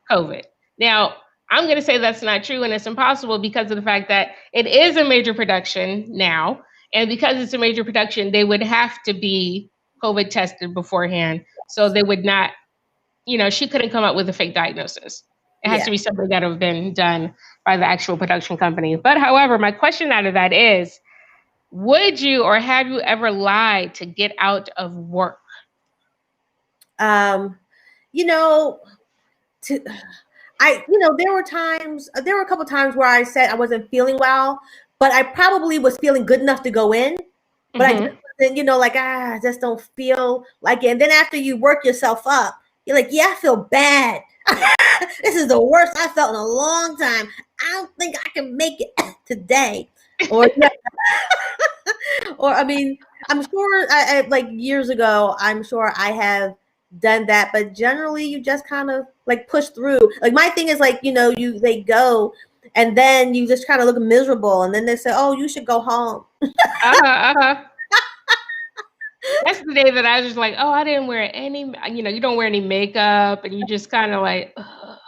COVID. Now, I'm going to say that's not true and it's impossible because of the fact that it is a major production now. And because it's a major production, they would have to be COVID tested beforehand. So they would not, she couldn't come up with a fake diagnosis. It has to be something that have been done by the actual production company. But however, my question out of that is, would you or have you ever lied to get out of work? There were a couple times where I said I wasn't feeling well, but I probably was feeling good enough to go in. But I just wasn't, I just don't feel like it. And then after you work yourself up, you're like, yeah, I feel bad. This is the worst I felt in a long time. I don't think I can make it today. Or, or I mean, I'm sure like years ago, I'm sure I have done that, but generally you just kind of like push through. Like my thing is like, they go and then you just kind of look miserable and then they say, oh, you should go home. That's the day that I was just like, oh, I didn't wear any, you don't wear any makeup and you just kind of like, ugh.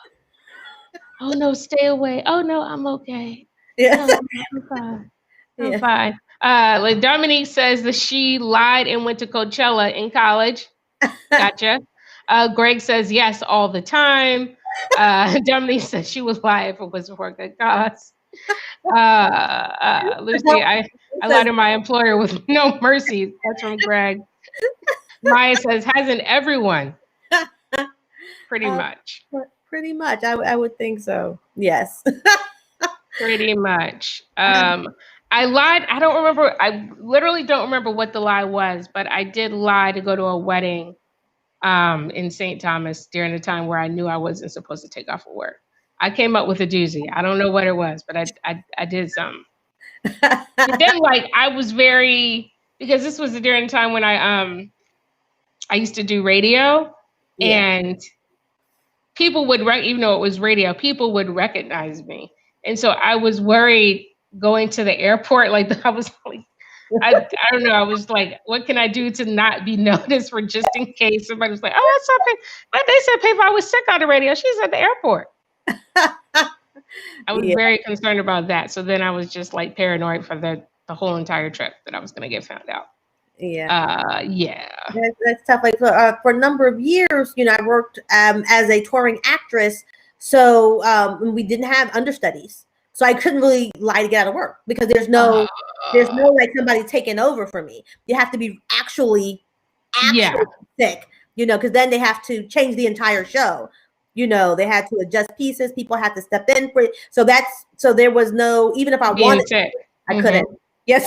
Oh no, stay away. Oh no, I'm okay. Yeah. No, I'm fine. I'm fine. Like Dominique says that she lied and went to Coachella in college. Gotcha. Greg says yes all the time. Dominique says she would lie if it was for a good cause. Lucy, I lied to my employer with no mercy. That's from Greg. Maya says, hasn't everyone? Pretty much. Pretty much. I would think so. Yes. Pretty much. I lied. I don't remember. I literally don't remember what the lie was, but I did lie to go to a wedding in St. Thomas during the time where I knew I wasn't supposed to take off of work. I came up with a doozy. I don't know what it was, but I did something. But then I was because this was during the time when I used to do radio and people would, even though it was radio, people would recognize me. And so I was worried going to the airport. I was like, I don't know. I was like, what can I do to not be noticed for just in case somebody was like, oh, that's something. But they said people I was sick on the radio. She's at the airport. I was very concerned about that. So then I was just paranoid for the whole entire trip that I was going to get found out. Yeah. Yeah. That's tough. For a number of years, I worked as a touring actress. So we didn't have understudies. So I couldn't really lie to get out of work because there's no somebody taking over for me. You have to be actually sick, because then they have to change the entire show. They had to adjust pieces. People had to step in for it. So there was no, even if I wanted to, I couldn't. Yes.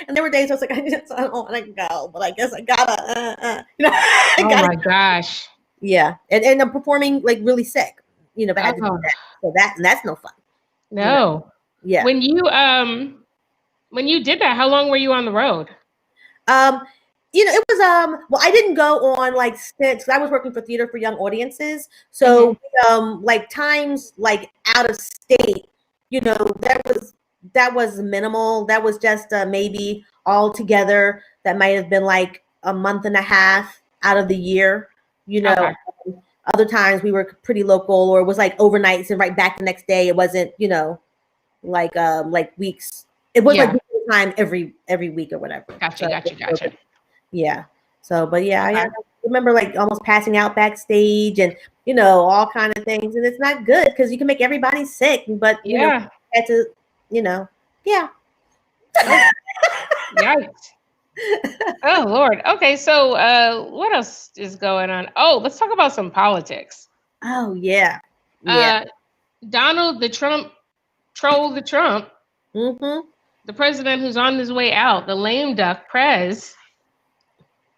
And there were days I was like, I don't want to go, but I guess I gotta. Oh my gosh. Yeah, and I'm performing really sick. But I had to do that. So that's no fun. No. Yeah. When you did that, how long were you on the road? It was well, I didn't go on stints. I was working for Theater for Young Audiences. So times out of state, that was minimal. That was just maybe all together that might have been a month and a half out of the year. Other times we were pretty local, or it was overnights and right back the next day. It wasn't, weeks. It was time every week or whatever. Gotcha. Yeah. So, but yeah, I remember almost passing out backstage and all kind of things, and it's not good because you can make everybody sick. But you had to, yeah. Yikes. Oh Lord. Okay, so what else is going on? Oh, let's talk about some politics. Oh yeah. Donald the Trump troll the Trump. Mm-hmm. The president who's on his way out, the lame duck Prez,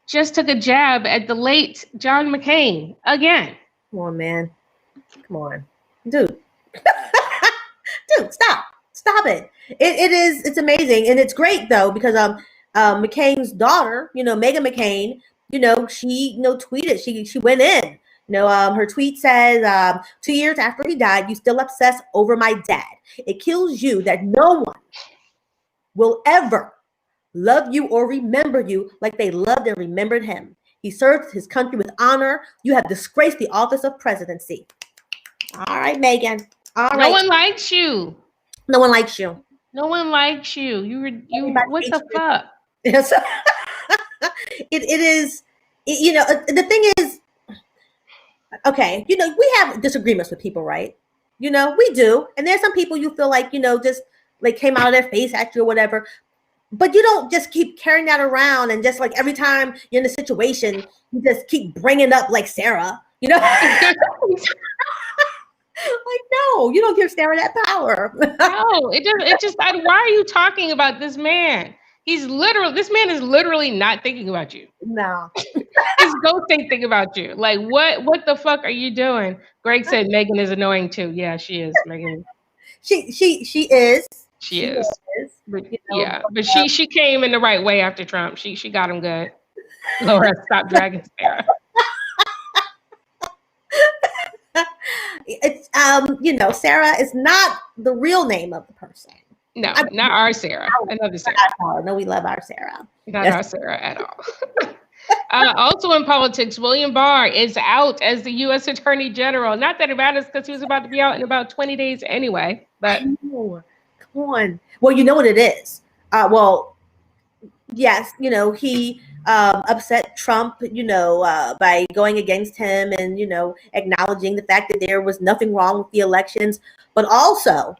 just took a jab at the late John McCain again. Come on, man. Come on, dude. Dude, stop it. It's amazing, and it's great though because McCain's daughter, Meghan McCain, she tweeted, she went in. Her tweet says, 2 years after he died, you still obsess over my dad. It kills you that no one will ever love you or remember you like they loved and remembered him. He served his country with honor. You have disgraced the office of presidency. All right, Megan. All right. No one likes you. No one likes you. No one likes you. You. What the fuck? Yes. it is. The thing is, okay. We have disagreements with people, right? We do, and there's some people you feel like just like came out of their face at you or whatever. But you don't just keep carrying that around and just like every time you're in a situation, you just keep bringing up like Sarah, Like, no, you don't give Sarah that power. No, it just, why are you talking about this man? This man is literally not thinking about you. No. His ghost ain't thinking about you. Like, what the fuck are you doing? Greg said Megan is annoying too. Yeah, she is, Megan. She is. She is. But, but she came in the right way after Trump. She got him good. Laura, stop dragging Sarah. It's Sarah is not the real name of the person. No, not our Sarah. Another Sarah. No, we love our Sarah. Not our Sarah at all. Also in politics, William Barr is out as the U.S. Attorney General. Not that it matters because he was about to be out in about 20 days anyway. But come on. Well, you know what it is. Yes, he upset Trump, by going against him and, acknowledging the fact that there was nothing wrong with the elections. But also,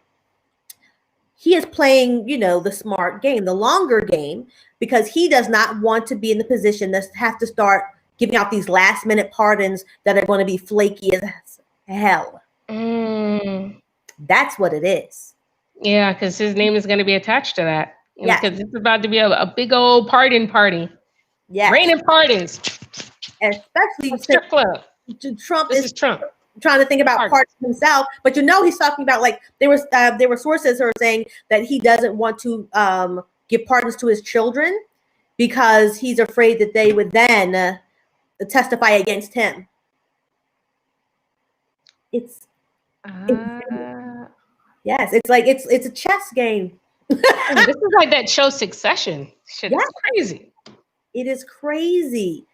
he is playing, the smart game, the longer game, because he does not want to be in the position to have to start giving out these last minute pardons that are going to be flaky as hell. That's what it is. Yeah, because his name is going to be attached to that. Yeah. Because it's about to be a big old pardon party. Yeah. Raining pardons. Especially strip club. Trump This is Trump trying to think about pardons himself, but he's talking about, like, there were sources who were saying that he doesn't want to give pardons to his children because he's afraid that they would then testify against him. It's yes, it's like it's a chess game. This is like that show Succession. Shit, it's crazy. It is crazy.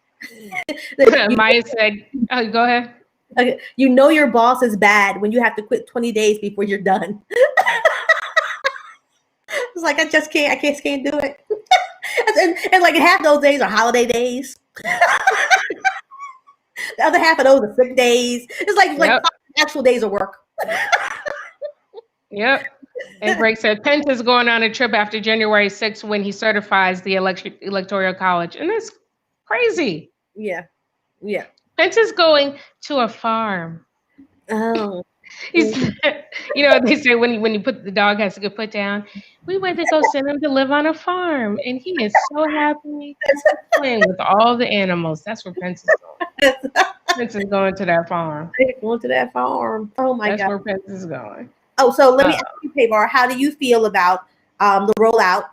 Maya said, oh, go ahead. Okay. Your boss is bad when you have to quit 20 days before you're done. It's like, I just can't do it. and like half those days are holiday days. The other half of those are sick days. It's like actual days of work. Yep. And Greg said Pence is going on a trip after January 6th when he certifies the electoral college. And that's crazy. Yeah. Yeah. Pence is going to a farm. Oh. He's, they say when you put the dog has to get put down, we went to go send him to live on a farm. And he is so happy playing with all the animals. That's where Pence is going. Pence is going to that farm. Going to that farm. Oh my God. That's where Pence is going. Oh, so let me ask you, Paybar, how do you feel about the rollout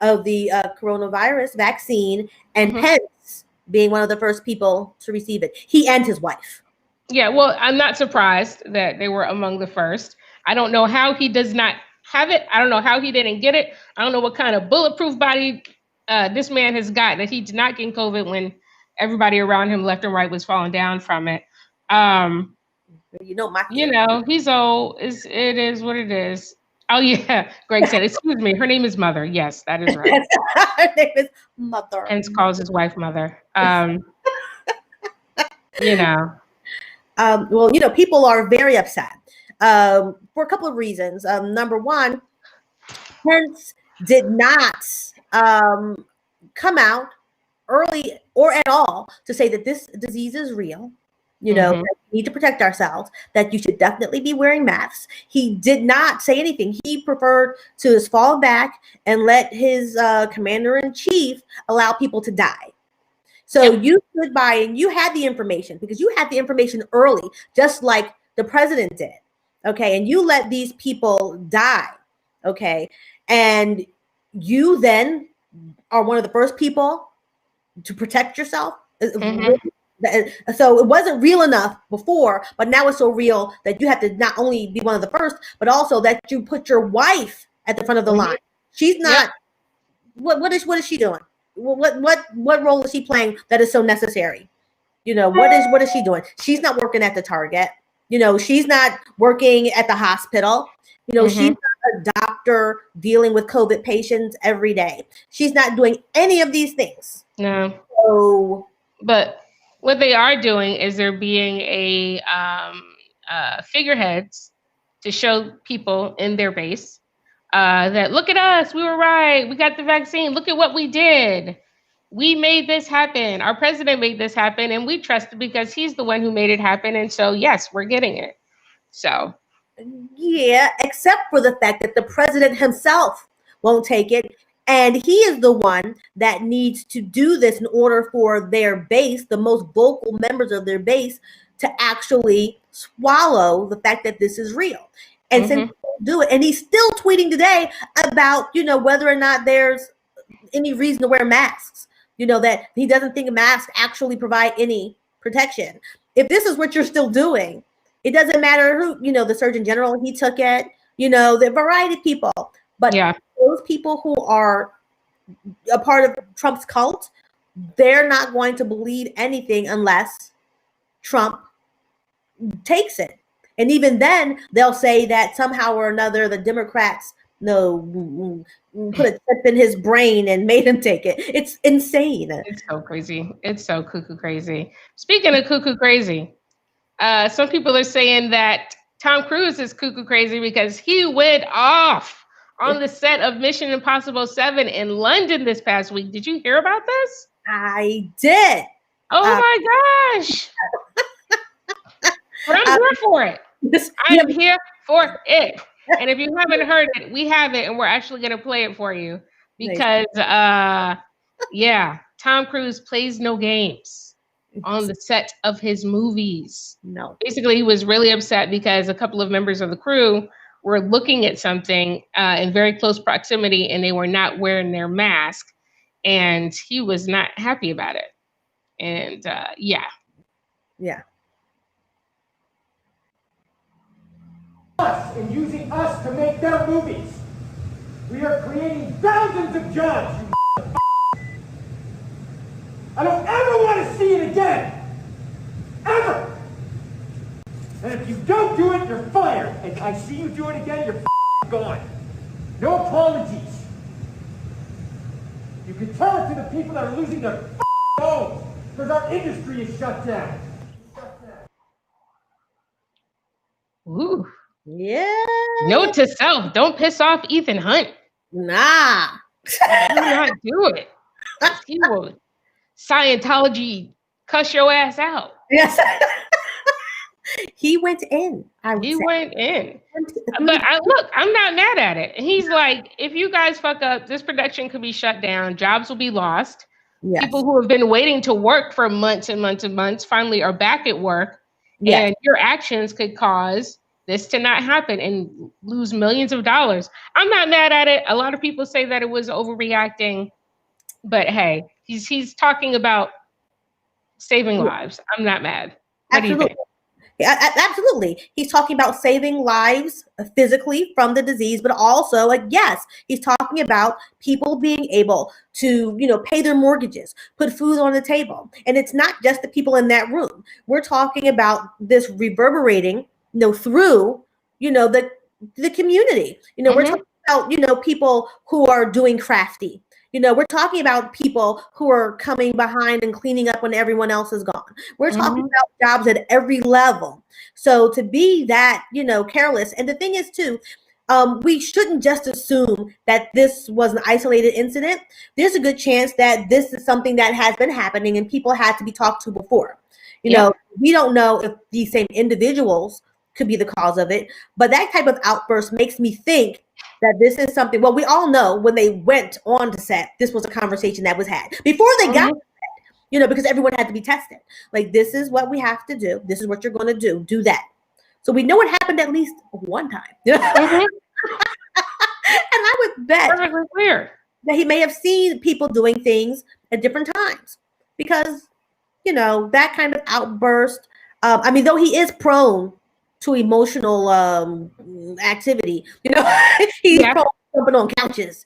of the coronavirus vaccine and Pence being one of the first people to receive it? He and his wife. Yeah, well, I'm not surprised that they were among the first. I don't know how he does not have it. I don't know how he didn't get it. I don't know what kind of bulletproof body this man has got that he did not get COVID when everybody around him left and right was falling down from it. He's old. It is what it is. Oh yeah, Greg said, excuse me, her name is Mother. Yes, that is right. Her name is Mother. Pence calls his wife Mother. People are very upset for a couple of reasons. Number one, Pence did not come out early or at all to say that this disease is real. That we need to protect ourselves, that you should definitely be wearing masks. He did not say anything. He preferred to just fall back and let his commander-in-chief allow people to die. So you stood by and you had the information because you had the information early, just like the president did. Okay. And you let these people die. Okay. And you then are one of the first people to protect yourself. So it wasn't real enough before, but now it's so real that you have to not only be one of the first, but also that you put your wife at the front of the line. She's not. What is she doing? What role is she playing that is so necessary? What is she doing? She's not working at the Target. She's not working at the hospital. She's not a doctor dealing with COVID patients every day. She's not doing any of these things. No. So, but what they are doing is they're being figureheads to show people in their base that look at us, we were right, we got the vaccine, look at what we did. We made this happen. Our president made this happen, and we trust it because he's the one who made it happen. And so, yes, we're getting it. So, yeah, except for the fact that the president himself won't take it. And he is the one that needs to do this in order for their base, the most vocal members of their base, to actually swallow the fact that this is real. And since he won't do it, and he's still tweeting today about, whether or not there's any reason to wear masks, that he doesn't think masks actually provide any protection. If this is what you're still doing, it doesn't matter who, the Surgeon General, he took it, the variety of people. But those people who are a part of Trump's cult, they're not going to believe anything unless Trump takes it. And even then, they'll say that somehow or another, the Democrats put a chip in his brain and made him take it. It's insane. It's so crazy. It's so cuckoo crazy. Speaking of cuckoo crazy, some people are saying that Tom Cruise is cuckoo crazy because he went off on the set of Mission Impossible 7 in London this past week. Did you hear about this? I did. Oh my gosh. But I'm here for it. I am here for it. And if you haven't heard it, we have it, and we're actually going to play it for you because, Tom Cruise plays no games on the set of his movies. No. Basically, he was really upset because a couple of members of the crew were looking at something in very close proximity, and they were not wearing their mask, and he was not happy about it. And Yeah. And using us to make their movies. We are creating thousands of jobs, you I don't ever want to see it again. Ever. And if you don't do it, you're fired. And I see you do it again, you're gone. No apologies. You can tell it to the people that are losing their homes because our industry is shut down. Ooh. Yeah. Note to self, don't piss off Ethan Hunt. Nah. Do not do it. He will Scientology cuss your ass out. Yes. He went in. Went in. But I'm not mad at it. He's like, if you guys fuck up, this production could be shut down. Jobs will be lost. Yes. People who have been waiting to work for months and months and months finally are back at work. Yes. And your actions could cause this to not happen and lose millions of dollars. I'm not mad at it. A lot of people say that it was overreacting, but hey, he's talking about saving lives. I'm not mad. What do you think? Yeah, absolutely. He's talking about saving lives physically from the disease, but also, yes, he's talking about people being able to, pay their mortgages, put food on the table. And it's not just the people in that room. We're talking about this reverberating, through, the community. We're talking about, people who are doing crafty. We're talking about people who are coming behind and cleaning up when everyone else is gone. We're talking about jobs at every level. So to be that, careless. And the thing is too, we shouldn't just assume that this was an isolated incident. There's a good chance that this is something that has been happening and people had to be talked to before. We don't know if these same individuals could be the cause of it, but that type of outburst makes me think that this is something, well, we all know when they went on to set, this was a conversation that was had before they got to set, because everyone had to be tested. Like, this is what we have to do. This is what you're going to do that. So we know it happened at least one time. And I would bet clear that he may have seen people doing things at different times because, that kind of outburst, though he is prone to emotional activity, he's prone to jumping on couches,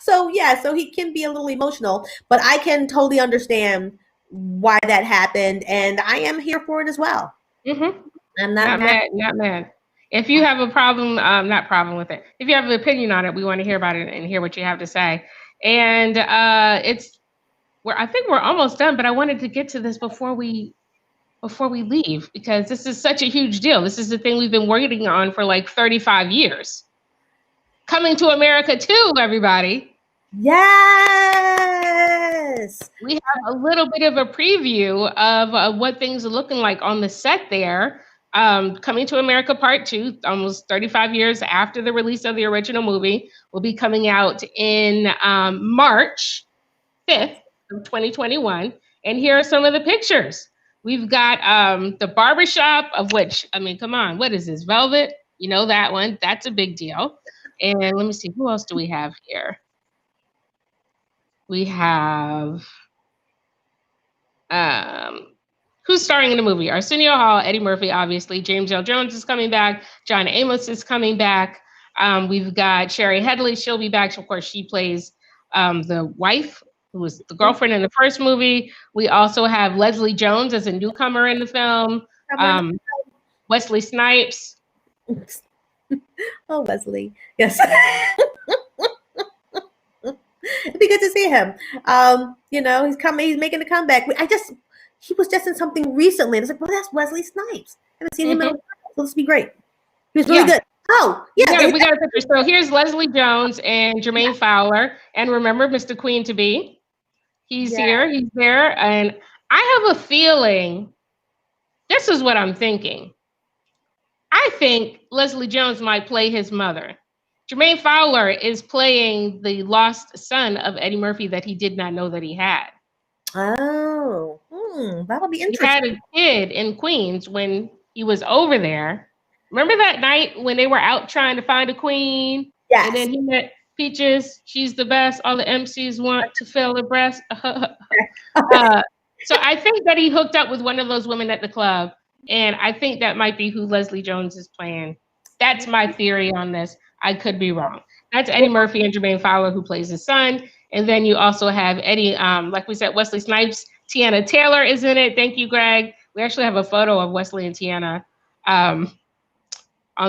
so he can be a little emotional, but I can totally understand why that happened, and I am here for it as well. Mm-hmm. I'm not mad. Not mad. If you have a problem, not problem with it. If you have an opinion on it, we want to hear about it and hear what you have to say. And I think we're almost done, but I wanted to get to this before we leave because this is such a huge deal. This is the thing we've been waiting on for like 35 years. Coming to America too, everybody. Yes. We have a little bit of a preview of what things are looking like on the set there. Coming to America Part 2, almost 35 years after the release of the original movie, will be coming out in March 5th of 2021. And here are some of the pictures. We've got the barbershop, of which, I mean, come on, what is this, Velvet? You know that one. That's a big deal. And let me see, who else do we have here? We have... who's starring in the movie? Arsenio Hall, Eddie Murphy, obviously. James Earl Jones is coming back. John Amos is coming back. We've got Sherry Headley. She'll be back. Of course, she plays the wife, who was the girlfriend in the first movie. We also have Leslie Jones as a newcomer in the film. Wesley Snipes. Oh, Wesley. Yes. It'd be good to see him. He's coming. He's making a comeback. He was just in something recently. And I was like, well, that's Wesley Snipes. I haven't seen him in a while. So this will be great. He was really good. Oh, yeah. We got a picture. So here's Leslie Jones and Jermaine Fowler. And remember Mr. Queen to be. He's here. He's there. And I have a feeling, this is what I'm thinking. I think Leslie Jones might play his mother. Jermaine Fowler is playing the lost son of Eddie Murphy that he did not know that he had. Oh, that'll be interesting. He had a kid in Queens when he was over there. Remember that night when they were out trying to find a queen? Yes. And then he met Peaches. She's the best. All the MCs want to feel her breast. So I think that he hooked up with one of those women at the club. And I think that might be who Leslie Jones is playing. That's my theory on this. I could be wrong. That's Eddie Murphy and Jermaine Fowler, who plays his son. And then you also have Eddie, like we said, Wesley Snipes. Tiana Taylor is in it. Thank you, Greg. We actually have a photo of Wesley and Tiana on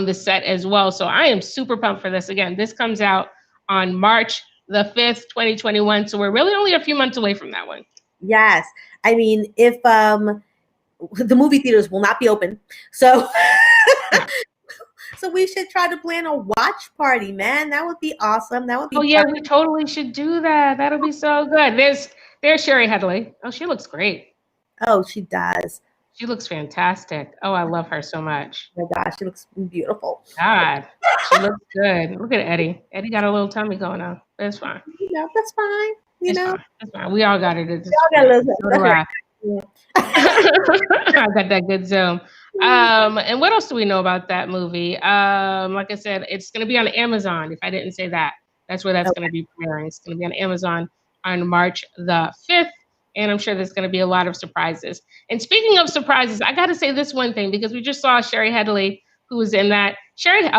the set as well. So I am super pumped for this. Again, this comes out on March the 5th, 2021. So we're really only a few months away from that one. Yes. I mean, if the movie theaters will not be open. So so we should try to plan a watch party, man. That would be awesome. That would be fun. We totally should do that. That'll be so good. There's Sherry Headley. Oh, she looks great. Oh, she does. She looks fantastic. Oh, I love her so much. Oh my gosh, she looks beautiful. God, she looks good. Look at Eddie. Eddie got a little tummy going on. That's fine. That's fine. That's fine. We all got it. We all got a little I got that good zoom. And what else do we know about that movie? Like I said, it's going to be on Amazon. If I didn't say that, that's where that's going to be premiering. It's going to be on Amazon on March the 5th. And I'm sure there's going to be a lot of surprises. And speaking of surprises, I got to say this one thing, because we just saw Sherry Headley, who was in that.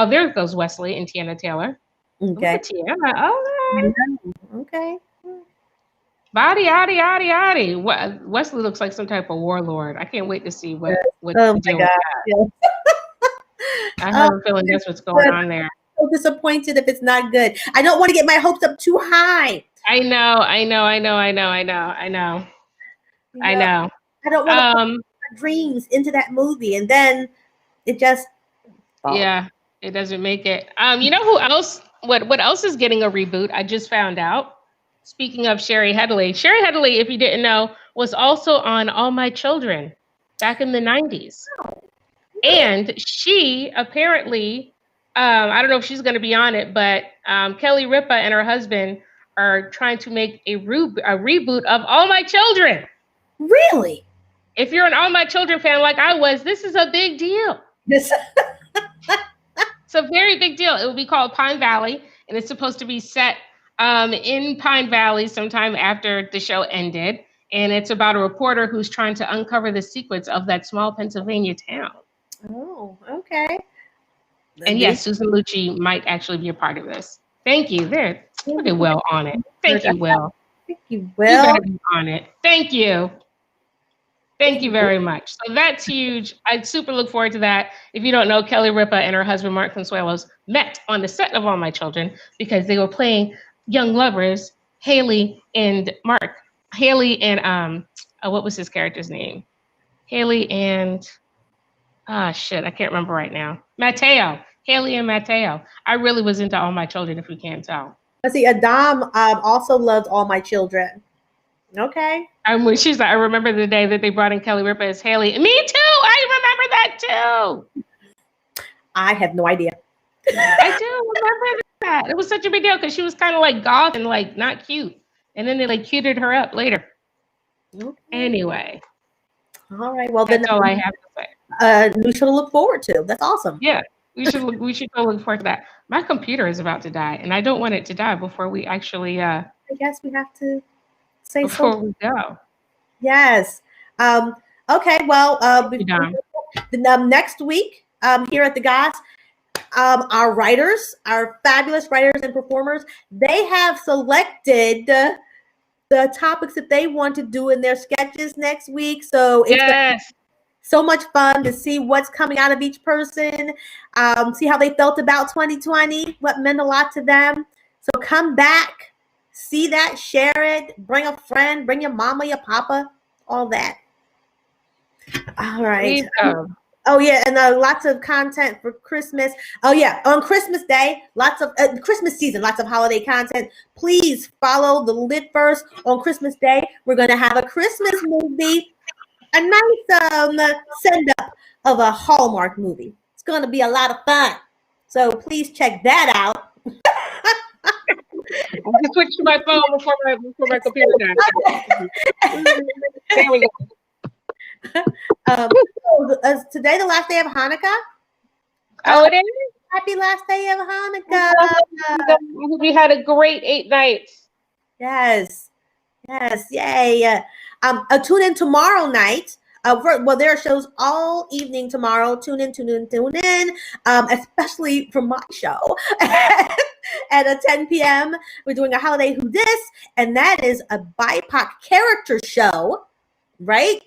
there goes Wesley and Tiana Taylor. Okay. Tiana. Oh, okay. Body. Wesley looks like some type of warlord. I can't wait to see what oh my God. Yes. I have a feeling that's what's going on there. I'm so disappointed if it's not good. I don't want to get my hopes up too high. I know. I don't want to put dreams into that movie, and then it just it doesn't make it. You know who else? What else is getting a reboot? I just found out. Speaking of Sherry Headley, if you didn't know, was also on All My Children back in the 90s. And she apparently, I don't know if she's going to be on it, but Kelly Ripa and her husband are trying to make a reboot of All My Children. Really? If you're an All My Children fan like I was, this is a big deal. This it's a very big deal. It will be called Pine Valley, and it's supposed to be set in Pine Valley sometime after the show ended. And it's about a reporter who's trying to uncover the secrets of that small Pennsylvania town. Oh, okay. And yes, Susan Lucci might actually be a part of this. Thank you. Look at Will on it. Thank you, Will. Thank you, You Will. better be on it. Thank you. Thank you very much. So that's huge. I super look forward to that. If you don't know, Kelly Ripa and her husband Mark Consuelos met on the set of All My Children because they were playing young lovers, Haley and Mark. Haley and what was his character's name? Haley and I can't remember right now. Mateo. Haley and Mateo. I really was into All My Children, if you can't tell. Let's see, Adam also loved All My Children. Okay. When she's like, I remember the day that they brought in Kelly Ripa as Haley. Me too. I remember that too. I have no idea. I do remember that. It was such a big deal because she was kind of like goth and like not cute. And then they like cuted her up later. Okay. Anyway. All right. Well, that's then all I have to say. New show to look forward to. That's awesome. Yeah. We should totally look forward to that. My computer is about to die, and I don't want it to die before we actually I guess we have to say before so. we go. Yes. Okay. Well, next week, here at the Goss, our writers, our fabulous writers and performers, they have selected the topics that they want to do in their sketches next week. So it's so much fun to see what's coming out of each person, see how they felt about 2020, what meant a lot to them. So come back, see that, share it, bring a friend, bring your mama, your papa, all that. All right. Oh, yeah, and lots of content for Christmas. Oh, yeah, on Christmas Day, lots of Christmas season, lots of holiday content. Please follow the Litverse on Christmas Day. We're going to have a Christmas movie, a nice send-up of a Hallmark movie. It's going to be a lot of fun. So please check that out. I just switched to my phone before my computer died. There we go. Is today the last day of Hanukkah? Oh, it is? Happy last day of Hanukkah. We had a great 8 nights. Yes. Yay. Tune in tomorrow night. There are shows all evening tomorrow. Tune in. Especially for my show at 10 p.m. We're doing a holiday Who Dis, and that is a BIPOC character show, right?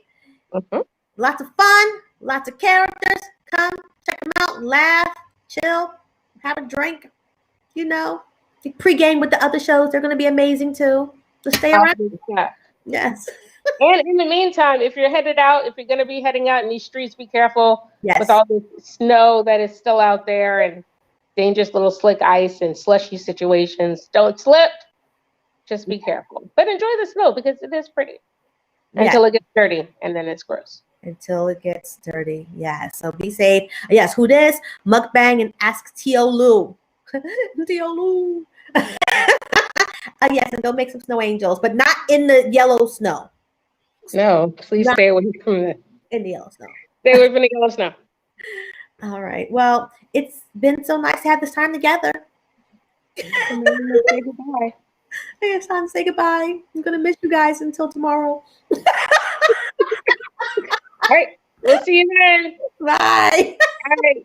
Mm-hmm. Lots of fun, lots of characters. Come check them out, laugh, chill, have a drink. You pregame with the other shows. They're going to be amazing too. So stay around. Yes. And in the meantime, if you're going to be heading out in these streets, be careful with all the snow that is still out there and dangerous little slick ice and slushy situations. Don't slip. Just be careful. But enjoy the snow because it is pretty. Until it gets dirty, and then it's gross. Until it gets dirty, yeah. So be safe. Yes, Who Dis, Mukbang, and Ask Tio Lou. Tio Lou. Yes, and go make some snow angels, but not in the yellow snow. No, please stay away from it. In the yellow snow. Stay away from the yellow snow. All right. Well, it's been so nice to have this time together. Say goodbye. It's time to say goodbye. I'm going to miss you guys until tomorrow. All right. We'll see you then. Bye. All right.